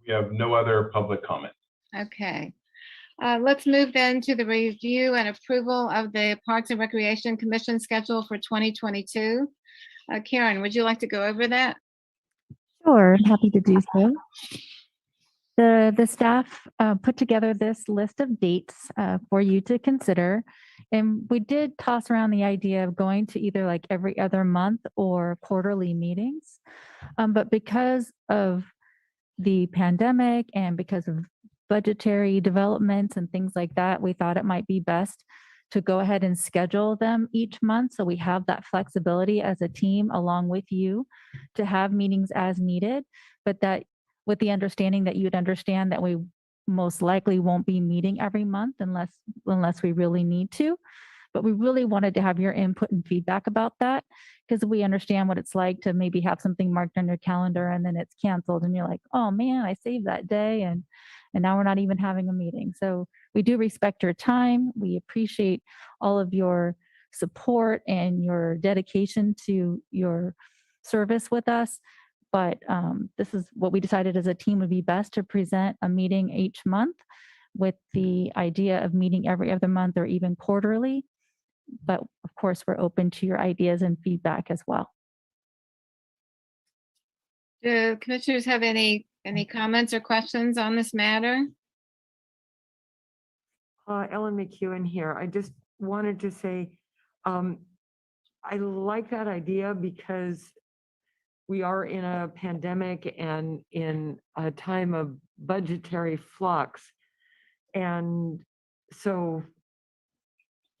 We have no other public comment. Okay. Let's move then to the review and approval of the Parks and Recreation Commission schedule for 2022. Karen, would you like to go over that? Sure, I'm happy to do so. The staff put together this list of dates for you to consider. And we did toss around the idea of going to either like every other month or quarterly meetings. But because of the pandemic and because of budgetary developments and things like that, we thought it might be best to go ahead and schedule them each month. So we have that flexibility as a team along with you to have meetings as needed, but that with the understanding that you'd understand that we most likely won't be meeting every month unless we really need to. But we really wanted to have your input and feedback about that because we understand what it's like to maybe have something marked on your calendar and then it's canceled and you're like, oh man, I saved that day and now we're not even having a meeting. So we do respect your time. We appreciate all of your support and your dedication to your service with us. But this is what we decided as a team would be best to present a meeting each month with the idea of meeting every other month or even quarterly. But of course, we're open to your ideas and feedback as well. Do commissioners have any comments or questions on this matter? Ellen McEwen here. I just wanted to say, I like that idea because we are in a pandemic and in a time of budgetary flux. And so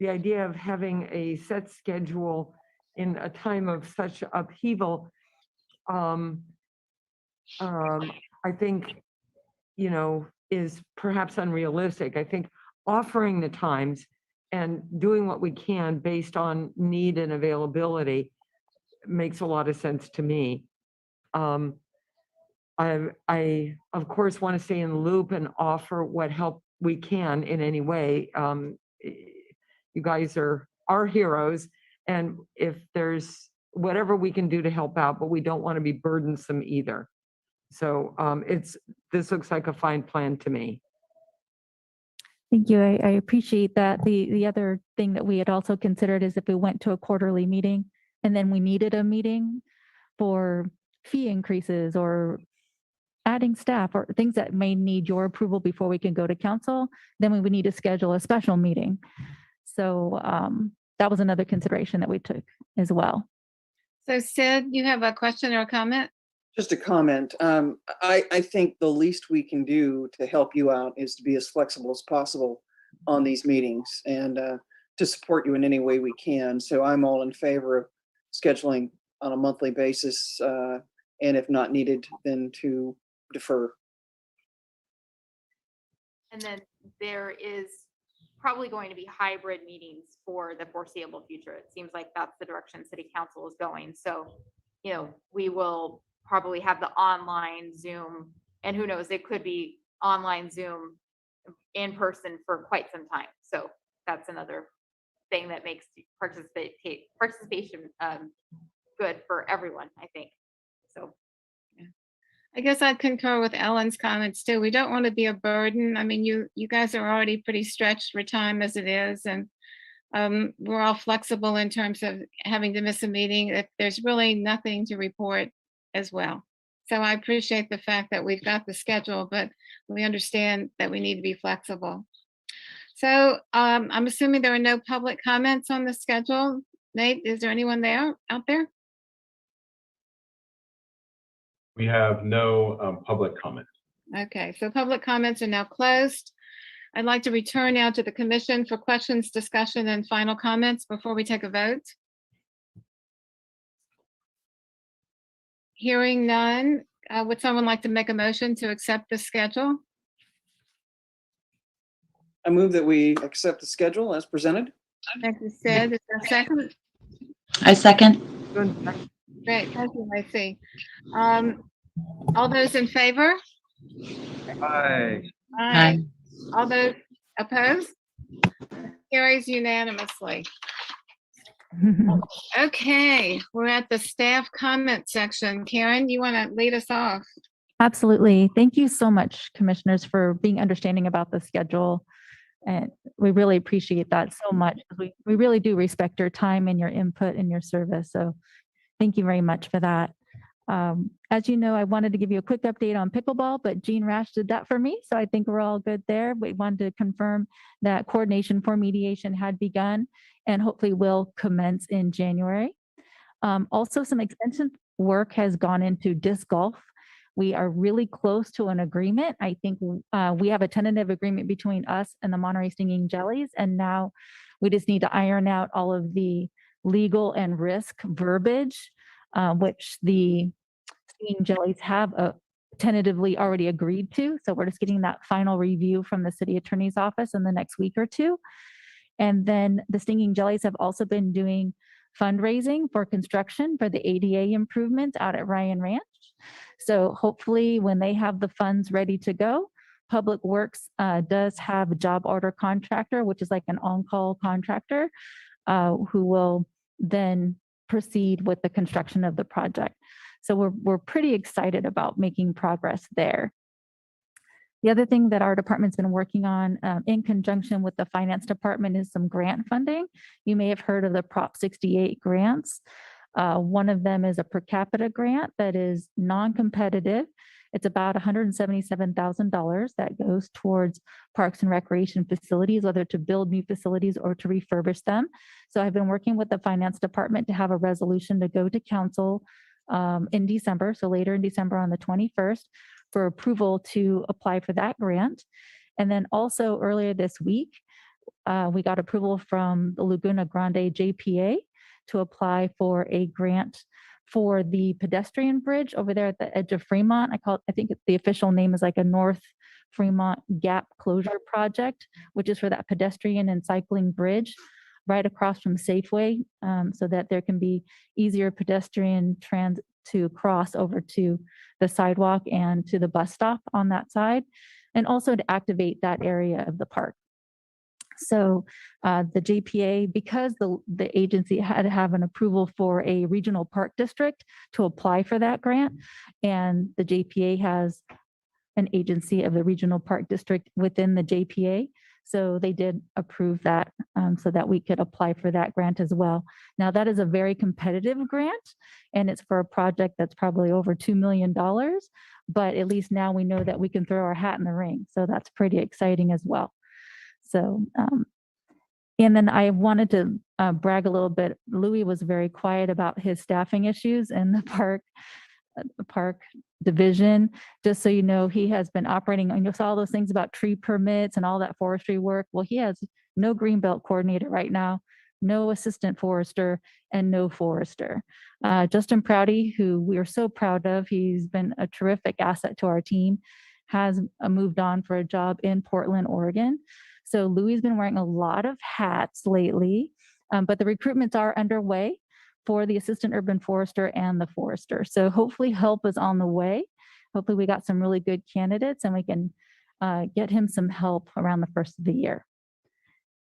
the idea of having a set schedule in a time of such upheaval, I think, is perhaps unrealistic. I think offering the times and doing what we can based on need and availability makes a lot of sense to me. I of course want to stay in the loop and offer what help we can in any way. You guys are our heroes, and if there's whatever we can do to help out, but we don't want to be burdensome either. So this looks like a fine plan to me. Thank you. I appreciate that. The other thing that we had also considered is if we went to a quarterly meeting and then we needed a meeting for fee increases or adding staff or things that may need your approval before we can go to council, then we would need to schedule a special meeting. So that was another consideration that we took as well. So Sid, you have a question or a comment? Just a comment. I think the least we can do to help you out is to be as flexible as possible on these meetings and to support you in any way we can. So I'm all in favor of scheduling on a monthly basis, and if not needed, then to defer. And then there is probably going to be hybrid meetings for the foreseeable future. It seems like that's the direction city council is going. So, we will probably have the online Zoom, and who knows, it could be online Zoom in person for quite some time. So that's another thing that makes participation good for everyone, I think. So I guess I'd concur with Ellen's comments too. We don't want to be a burden. I mean, you guys are already pretty stretched for time as it is, and we're all flexible in terms of having to miss a meeting if there's really nothing to report as well. So I appreciate the fact that we've got the schedule, but we understand that we need to be flexible. So I'm assuming there are no public comments on the schedule. Nate, is there anyone out there? We have no public comment. Okay, so public comments are now closed. I'd like to return now to the commission for questions, discussion, and final comments before we take a vote. Hearing none, would someone like to make a motion to accept the schedule? I move that we accept the schedule as presented. Thank you, Sid. Is there a second? I second. Great, thank you, Lacey. All those in favor? Aye. Aye. All those opposed? Carries unanimously. Okay, we're at the staff comment section. Karen, you want to lead us off? Absolutely. Thank you so much, commissioners, for being understanding about the schedule. And we really appreciate that so much. We really do respect your time and your input and your service. So thank you very much for that. As you know, I wanted to give you a quick update on pickleball, but Jean Rash did that for me. So I think we're all good there. We wanted to confirm that coordination for mediation had begun and hopefully will commence in January. Also, some extensive work has gone into disc golf. We are really close to an agreement. I think we have a tentative agreement between us and the Monterey Stinging Jellies, and now we just need to iron out all of the legal and risk verbiage, which the Stinging Jellies have tentatively already agreed to. So we're just getting that final review from the city attorney's office in the next week or two. And then the Stinging Jellies have also been doing fundraising for construction for the ADA improvements out at Ryan Ranch. So hopefully when they have the funds ready to go, Public Works does have a job order contractor, which is like an on-call contractor, who will then proceed with the construction of the project. So we're pretty excited about making progress there. The other thing that our department's been working on in conjunction with the finance department is some grant funding. You may have heard of the Prop 68 grants. One of them is a per capita grant that is non-competitive. It's about $177,000 that goes towards parks and recreation facilities, whether to build new facilities or to refurbish them. So I've been working with the finance department to have a resolution to go to council in December, so later in December on the 21st, for approval to apply for that grant. And then also earlier this week, we got approval from the Laguna Grande JPA to apply for a grant for the pedestrian bridge over there at the edge of Fremont. I think the official name is like a North Fremont Gap Closure Project, which is for that pedestrian and cycling bridge right across from Safeway, so that there can be easier pedestrian transit to cross over to the sidewalk and to the bus stop on that side, and also to activate that area of the park. So the JPA, because the agency had to have an approval for a regional park district to apply for that grant, and the JPA has an agency of the regional park district within the JPA. So they did approve that so that we could apply for that grant as well. Now that is a very competitive grant, and it's for a project that's probably over $2 million, but at least now we know that we can throw our hat in the ring. So that's pretty exciting as well. So, and then I wanted to brag a little bit. Louis was very quiet about his staffing issues in the park division. Just so you know, he has been operating, and you saw all those things about tree permits and all that forestry work. Well, he has no greenbelt coordinator right now, no assistant forester, and no forester. Justin Prouty, who we are so proud of, he's been a terrific asset to our team, has moved on for a job in Portland, Oregon. So Louis has been wearing a lot of hats lately, but the recruitments are underway for the assistant urban forester and the forester. So hopefully help is on the way. Hopefully we got some really good candidates and we can get him some help around the first of the year.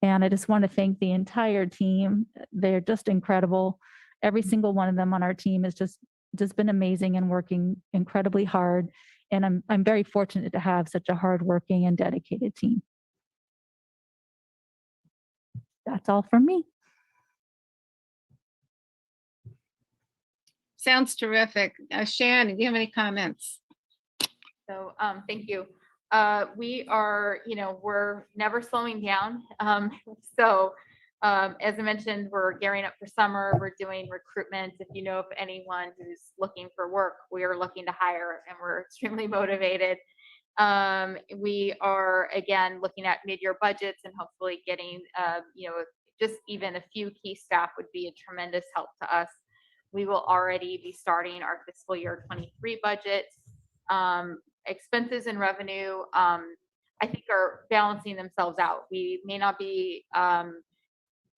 And I just want to thank the entire team. They're just incredible. Every single one of them on our team has just been amazing and working incredibly hard. And I'm very fortunate to have such a hardworking and dedicated team. That's all from me. Sounds terrific. Shannon, do you have any comments? So thank you. We are, we're never slowing down. So as I mentioned, we're gearing up for summer. We're doing recruitment. If you know of anyone who's looking for work, we are looking to hire, and we're extremely motivated. We are, again, looking at mid-year budgets and hopefully getting, just even a few key staff would be a tremendous help to us. We will already be starting our fiscal year 23 budget. Expenses and revenue, I think, are balancing themselves out. We may not be at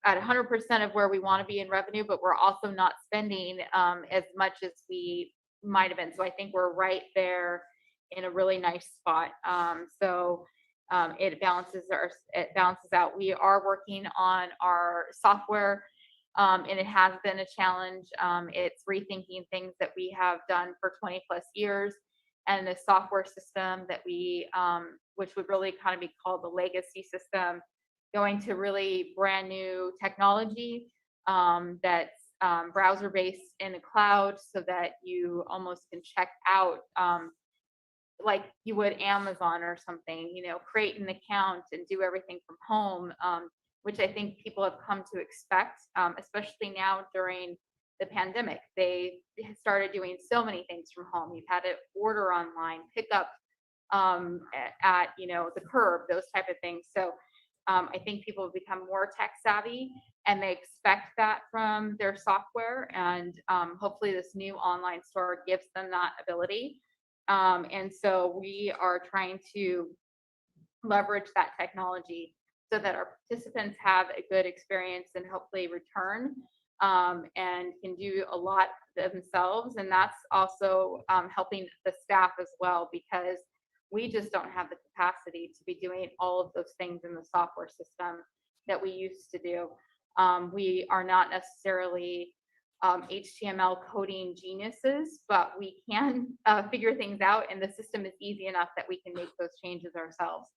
100% of where we want to be in revenue, but we're also not spending as much as we might have been. So I think we're right there in a really nice spot. It balances out. We are working on our software, and it has been a challenge. It's rethinking things that we have done for 20 plus years, and the software system that we, which would really kind of be called the legacy system, going to really brand new technology that's browser-based in the cloud so that you almost can check out like you would Amazon or something, create an account and do everything from home, which I think people have come to expect, especially now during the pandemic. They started doing so many things from home. You've had to order online, pick up at the curb, those type of things. So I think people have become more tech savvy and they expect that from their software. And hopefully this new online store gives them that ability. And so we are trying to leverage that technology so that our participants have a good experience and hopefully return and can do a lot themselves. And that's also helping the staff as well, because we just don't have the capacity to be doing all of those things in the software system that we used to do. We are not necessarily HTML coding geniuses, but we can figure things out, and the system is easy enough that we can make those changes ourselves.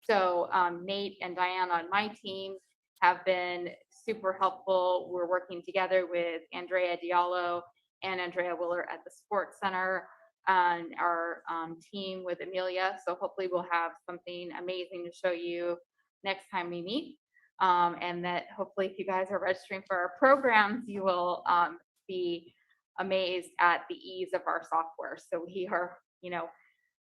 So Nate and Diana on my team have been super helpful. We're working together with Andrea Diallo and Andrea Willer at the Sports Center and our team with Amelia. So hopefully we'll have something amazing to show you next time we meet. And that hopefully if you guys are registering for our programs, you will be amazed at the ease of our software. So we are,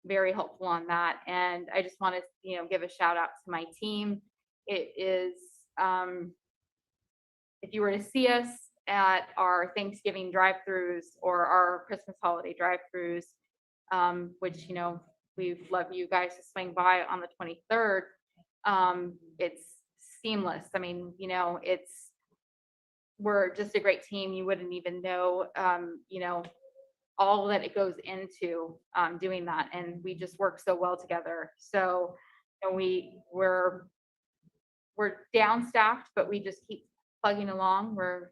very helpful on that. And I just want to, give a shout out to my team. It is, if you were to see us at our Thanksgiving drive-thrus or our Christmas holiday drive-thrus, which, we'd love you guys to swing by on the 23rd. It's seamless. I mean, we're just a great team. You wouldn't even know, all that it goes into doing that. And we just work so well together. So we're down-staffed, but we just keep plugging along. We're,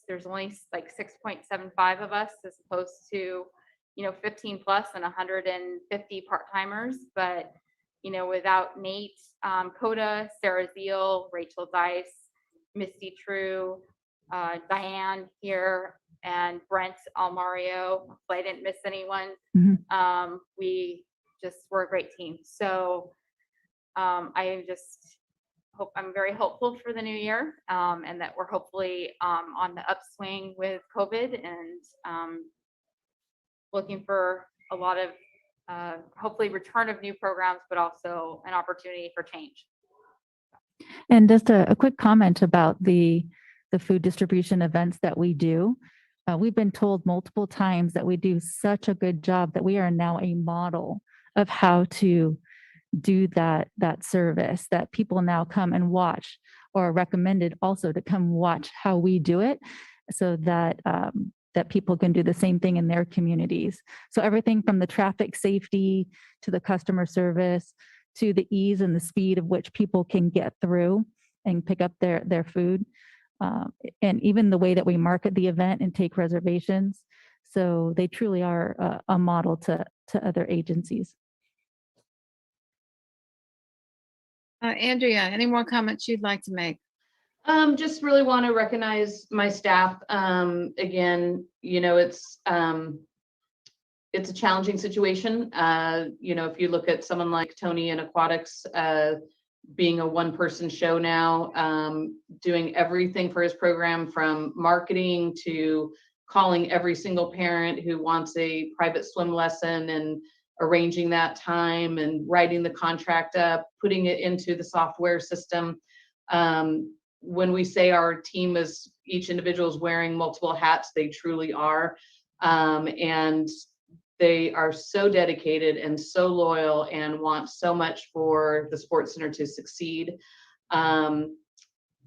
there's only like 6.75 of us as opposed to, 15 plus and 150 part-timers. But, without Nate Coda, Sarah Zeal, Rachel Dice, Misty True, Diane here, and Brent Almario. Hopefully I didn't miss anyone. We're a great team. So I just hope, I'm very hopeful for the new year, and that we're hopefully on the upswing with COVID, and looking for a lot of hopefully return of new programs, but also an opportunity for change. And just a quick comment about the food distribution events that we do. We've been told multiple times that we do such a good job that we are now a model of how to do that service, that people now come and watch, or are recommended also to come watch how we do it, so that that people can do the same thing in their communities. So everything from the traffic safety to the customer service to the ease and the speed of which people can get through and pick up their food. And even the way that we market the event and take reservations. So they truly are a model to other agencies. Andrea, any more comments you'd like to make? Just really want to recognize my staff. Again, it's a challenging situation. If you look at someone like Tony and Aquatics, being a one-person show now, doing everything for his program, from marketing to calling every single parent who wants a private swim lesson and arranging that time and writing the contract up, putting it into the software system. When we say our team is, each individual is wearing multiple hats, they truly are. And they are so dedicated and so loyal and want so much for the Sports Center to succeed. And,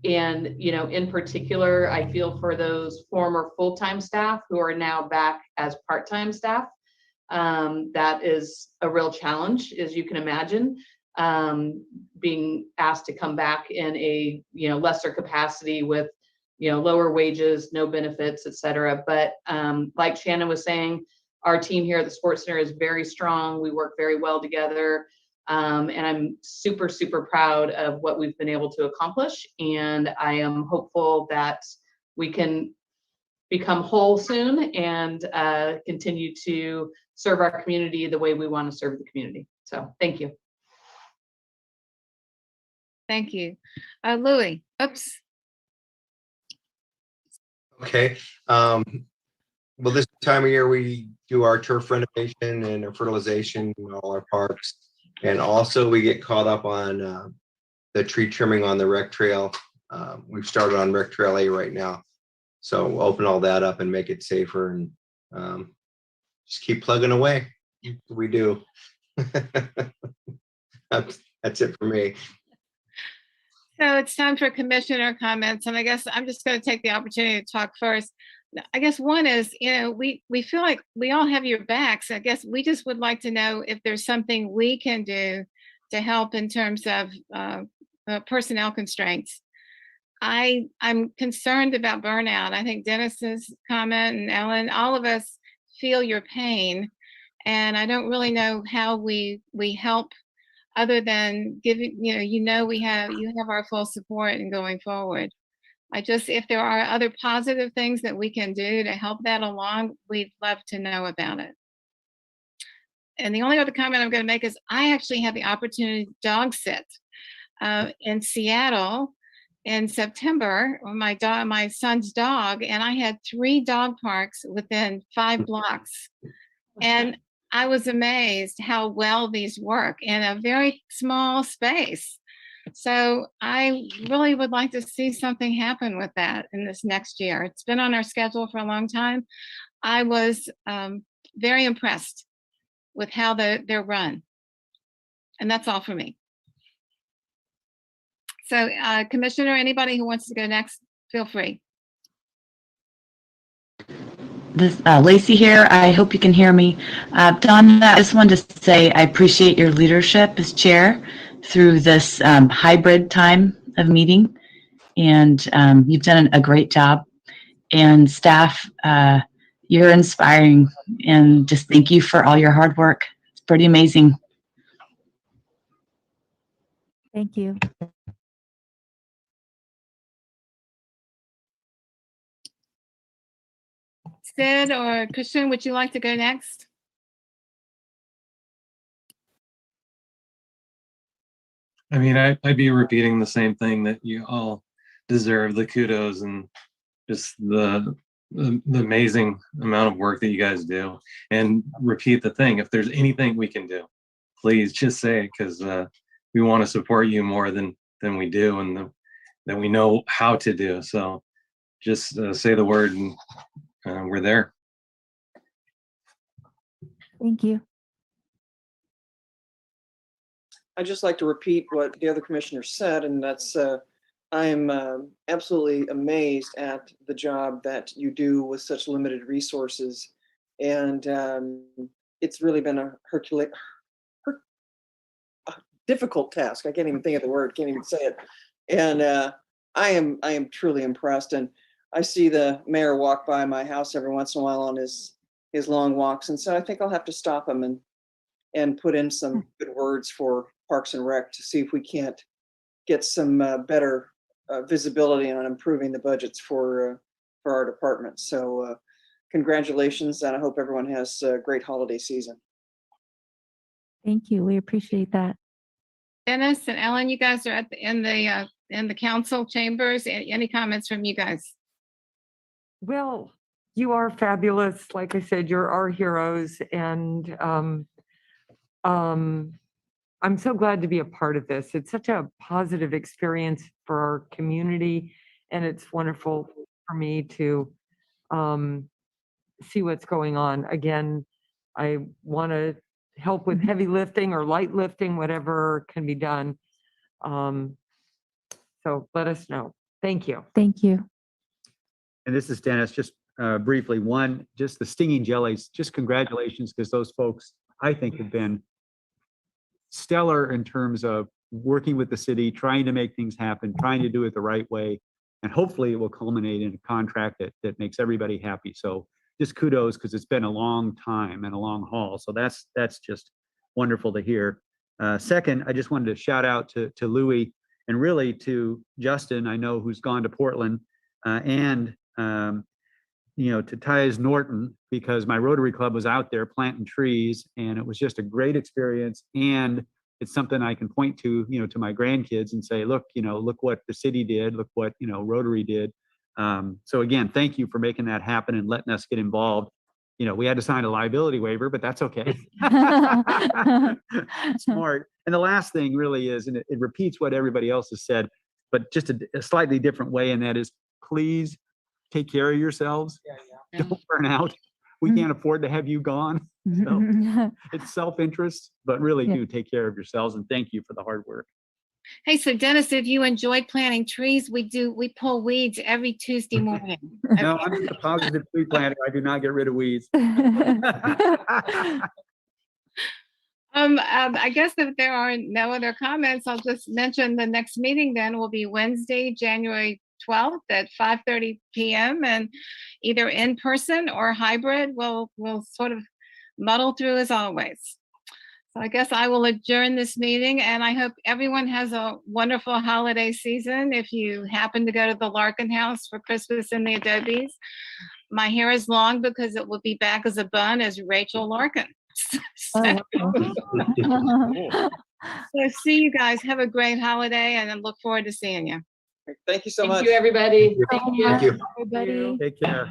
in particular, I feel for those former full-time staff who are now back as part-time staff. That is a real challenge, as you can imagine, being asked to come back in a, lesser capacity with, lower wages, no benefits, et cetera. But like Shannon was saying, our team here at the Sports Center is very strong. We work very well together. And I'm super, super proud of what we've been able to accomplish. And I am hopeful that we can become whole soon and continue to serve our community the way we want to serve the community. So thank you. Thank you. Louis, oops. Okay. Well, this time of year, we do our turf renovation and our fertilization in all our parks. And also we get caught up on the tree trimming on the rec trail. We've started on rec trail A right now. So we'll open all that up and make it safer and just keep plugging away. We do. That's it for me. So it's time for commissioner comments, and I guess I'm just going to take the opportunity to talk first. I guess one is, we feel like we all have your backs. I guess we just would like to know if there's something we can do to help in terms of personnel constraints. I'm concerned about burnout. I think Dennis's comment and Ellen, all of us feel your pain, and I don't really know how we help other than giving, you have our full support in going forward. If there are other positive things that we can do to help that along, we'd love to know about it. And the only other comment I'm going to make is I actually had the opportunity to dog sit in Seattle in September with my son's dog, and I had 3 dog parks within 5 blocks. And I was amazed how well these work in a very small space. So I really would like to see something happen with that in this next year. It's been on our schedule for a long time. I was very impressed with how they're run. And that's all for me. So Commissioner, anybody who wants to go next, feel free. This Lacey here. I hope you can hear me. Donna, I just wanted to say I appreciate your leadership as chair through this hybrid time of meeting, and you've done a great job. And staff, you're inspiring, and just thank you for all your hard work. It's pretty amazing. Thank you. Sid or Christian, would you like to go next? I mean, I'd be repeating the same thing, that you all deserve the kudos and just the amazing amount of work that you guys do. And repeat the thing, if there's anything we can do, please just say it, because we want to support you more than we do and that we know how to do. So just say the word and we're there. Thank you. I'd just like to repeat what the other commissioners said, and that's I'm absolutely amazed at the job that you do with such limited resources. And it's really been a difficult task. I can't even think of the word, can't even say it. And I am truly impressed. And I see the mayor walk by my house every once in a while on his long walks. And so I think I'll have to stop him and put in some good words for Parks and Rec to see if we can't get some better visibility on improving the budgets for our department. So congratulations, and I hope everyone has a great holiday season. Thank you. We appreciate that. Dennis and Ellen, you guys are in the council chambers. Any comments from you guys? Well, you are fabulous. Like I said, you're our heroes, and I'm so glad to be a part of this. It's such a positive experience for our community, and it's wonderful for me to see what's going on. Again, I want to help with heavy lifting or light lifting, whatever can be done. So let us know. Thank you. Thank you. And this is Dennis, just briefly, one, just the stinging jellies, just congratulations, because those folks, I think, have been stellar in terms of working with the city, trying to make things happen, trying to do it the right way. And hopefully it will culminate in a contract that makes everybody happy. So just kudos, because it's been a long time and a long haul. So that's just wonderful to hear. Second, I just wanted to shout out to Louis and really to Justin, I know, who's gone to Portland, and to Ty's Norton, because my Rotary Club was out there planting trees, and it was just a great experience. And it's something I can point to, to my grandkids and say, look, look what the city did, look what, Rotary did. So again, thank you for making that happen and letting us get involved. We had to sign a liability waiver, but that's okay. Smart. And the last thing really is, and it repeats what everybody else has said, but just a slightly different way, and that is, please take care of yourselves. Don't burn out. We can't afford to have you gone. So it's self-interest, but really do take care of yourselves, and thank you for the hard work. Hey, so Dennis, if you enjoyed planting trees, we pull weeds every Tuesday morning. No, I'm just a positive tree planter. I do not get rid of weeds. I guess if there are no other comments, I'll just mention the next meeting then will be Wednesday, January 12th at 5:30 p.m. and either in person or hybrid. We'll sort of muddle through as always. So I guess I will adjourn this meeting, and I hope everyone has a wonderful holiday season. If you happen to go to the Larkin House for Christmas in the Adobes, my hair is long because it will be back as a bun as Rachel Larkin. So see you guys. Have a great holiday, and I look forward to seeing you. Thank you so Thank much. you, everybody. Thank Thank you. Everybody. Take care.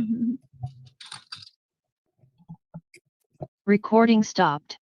Recording stopped.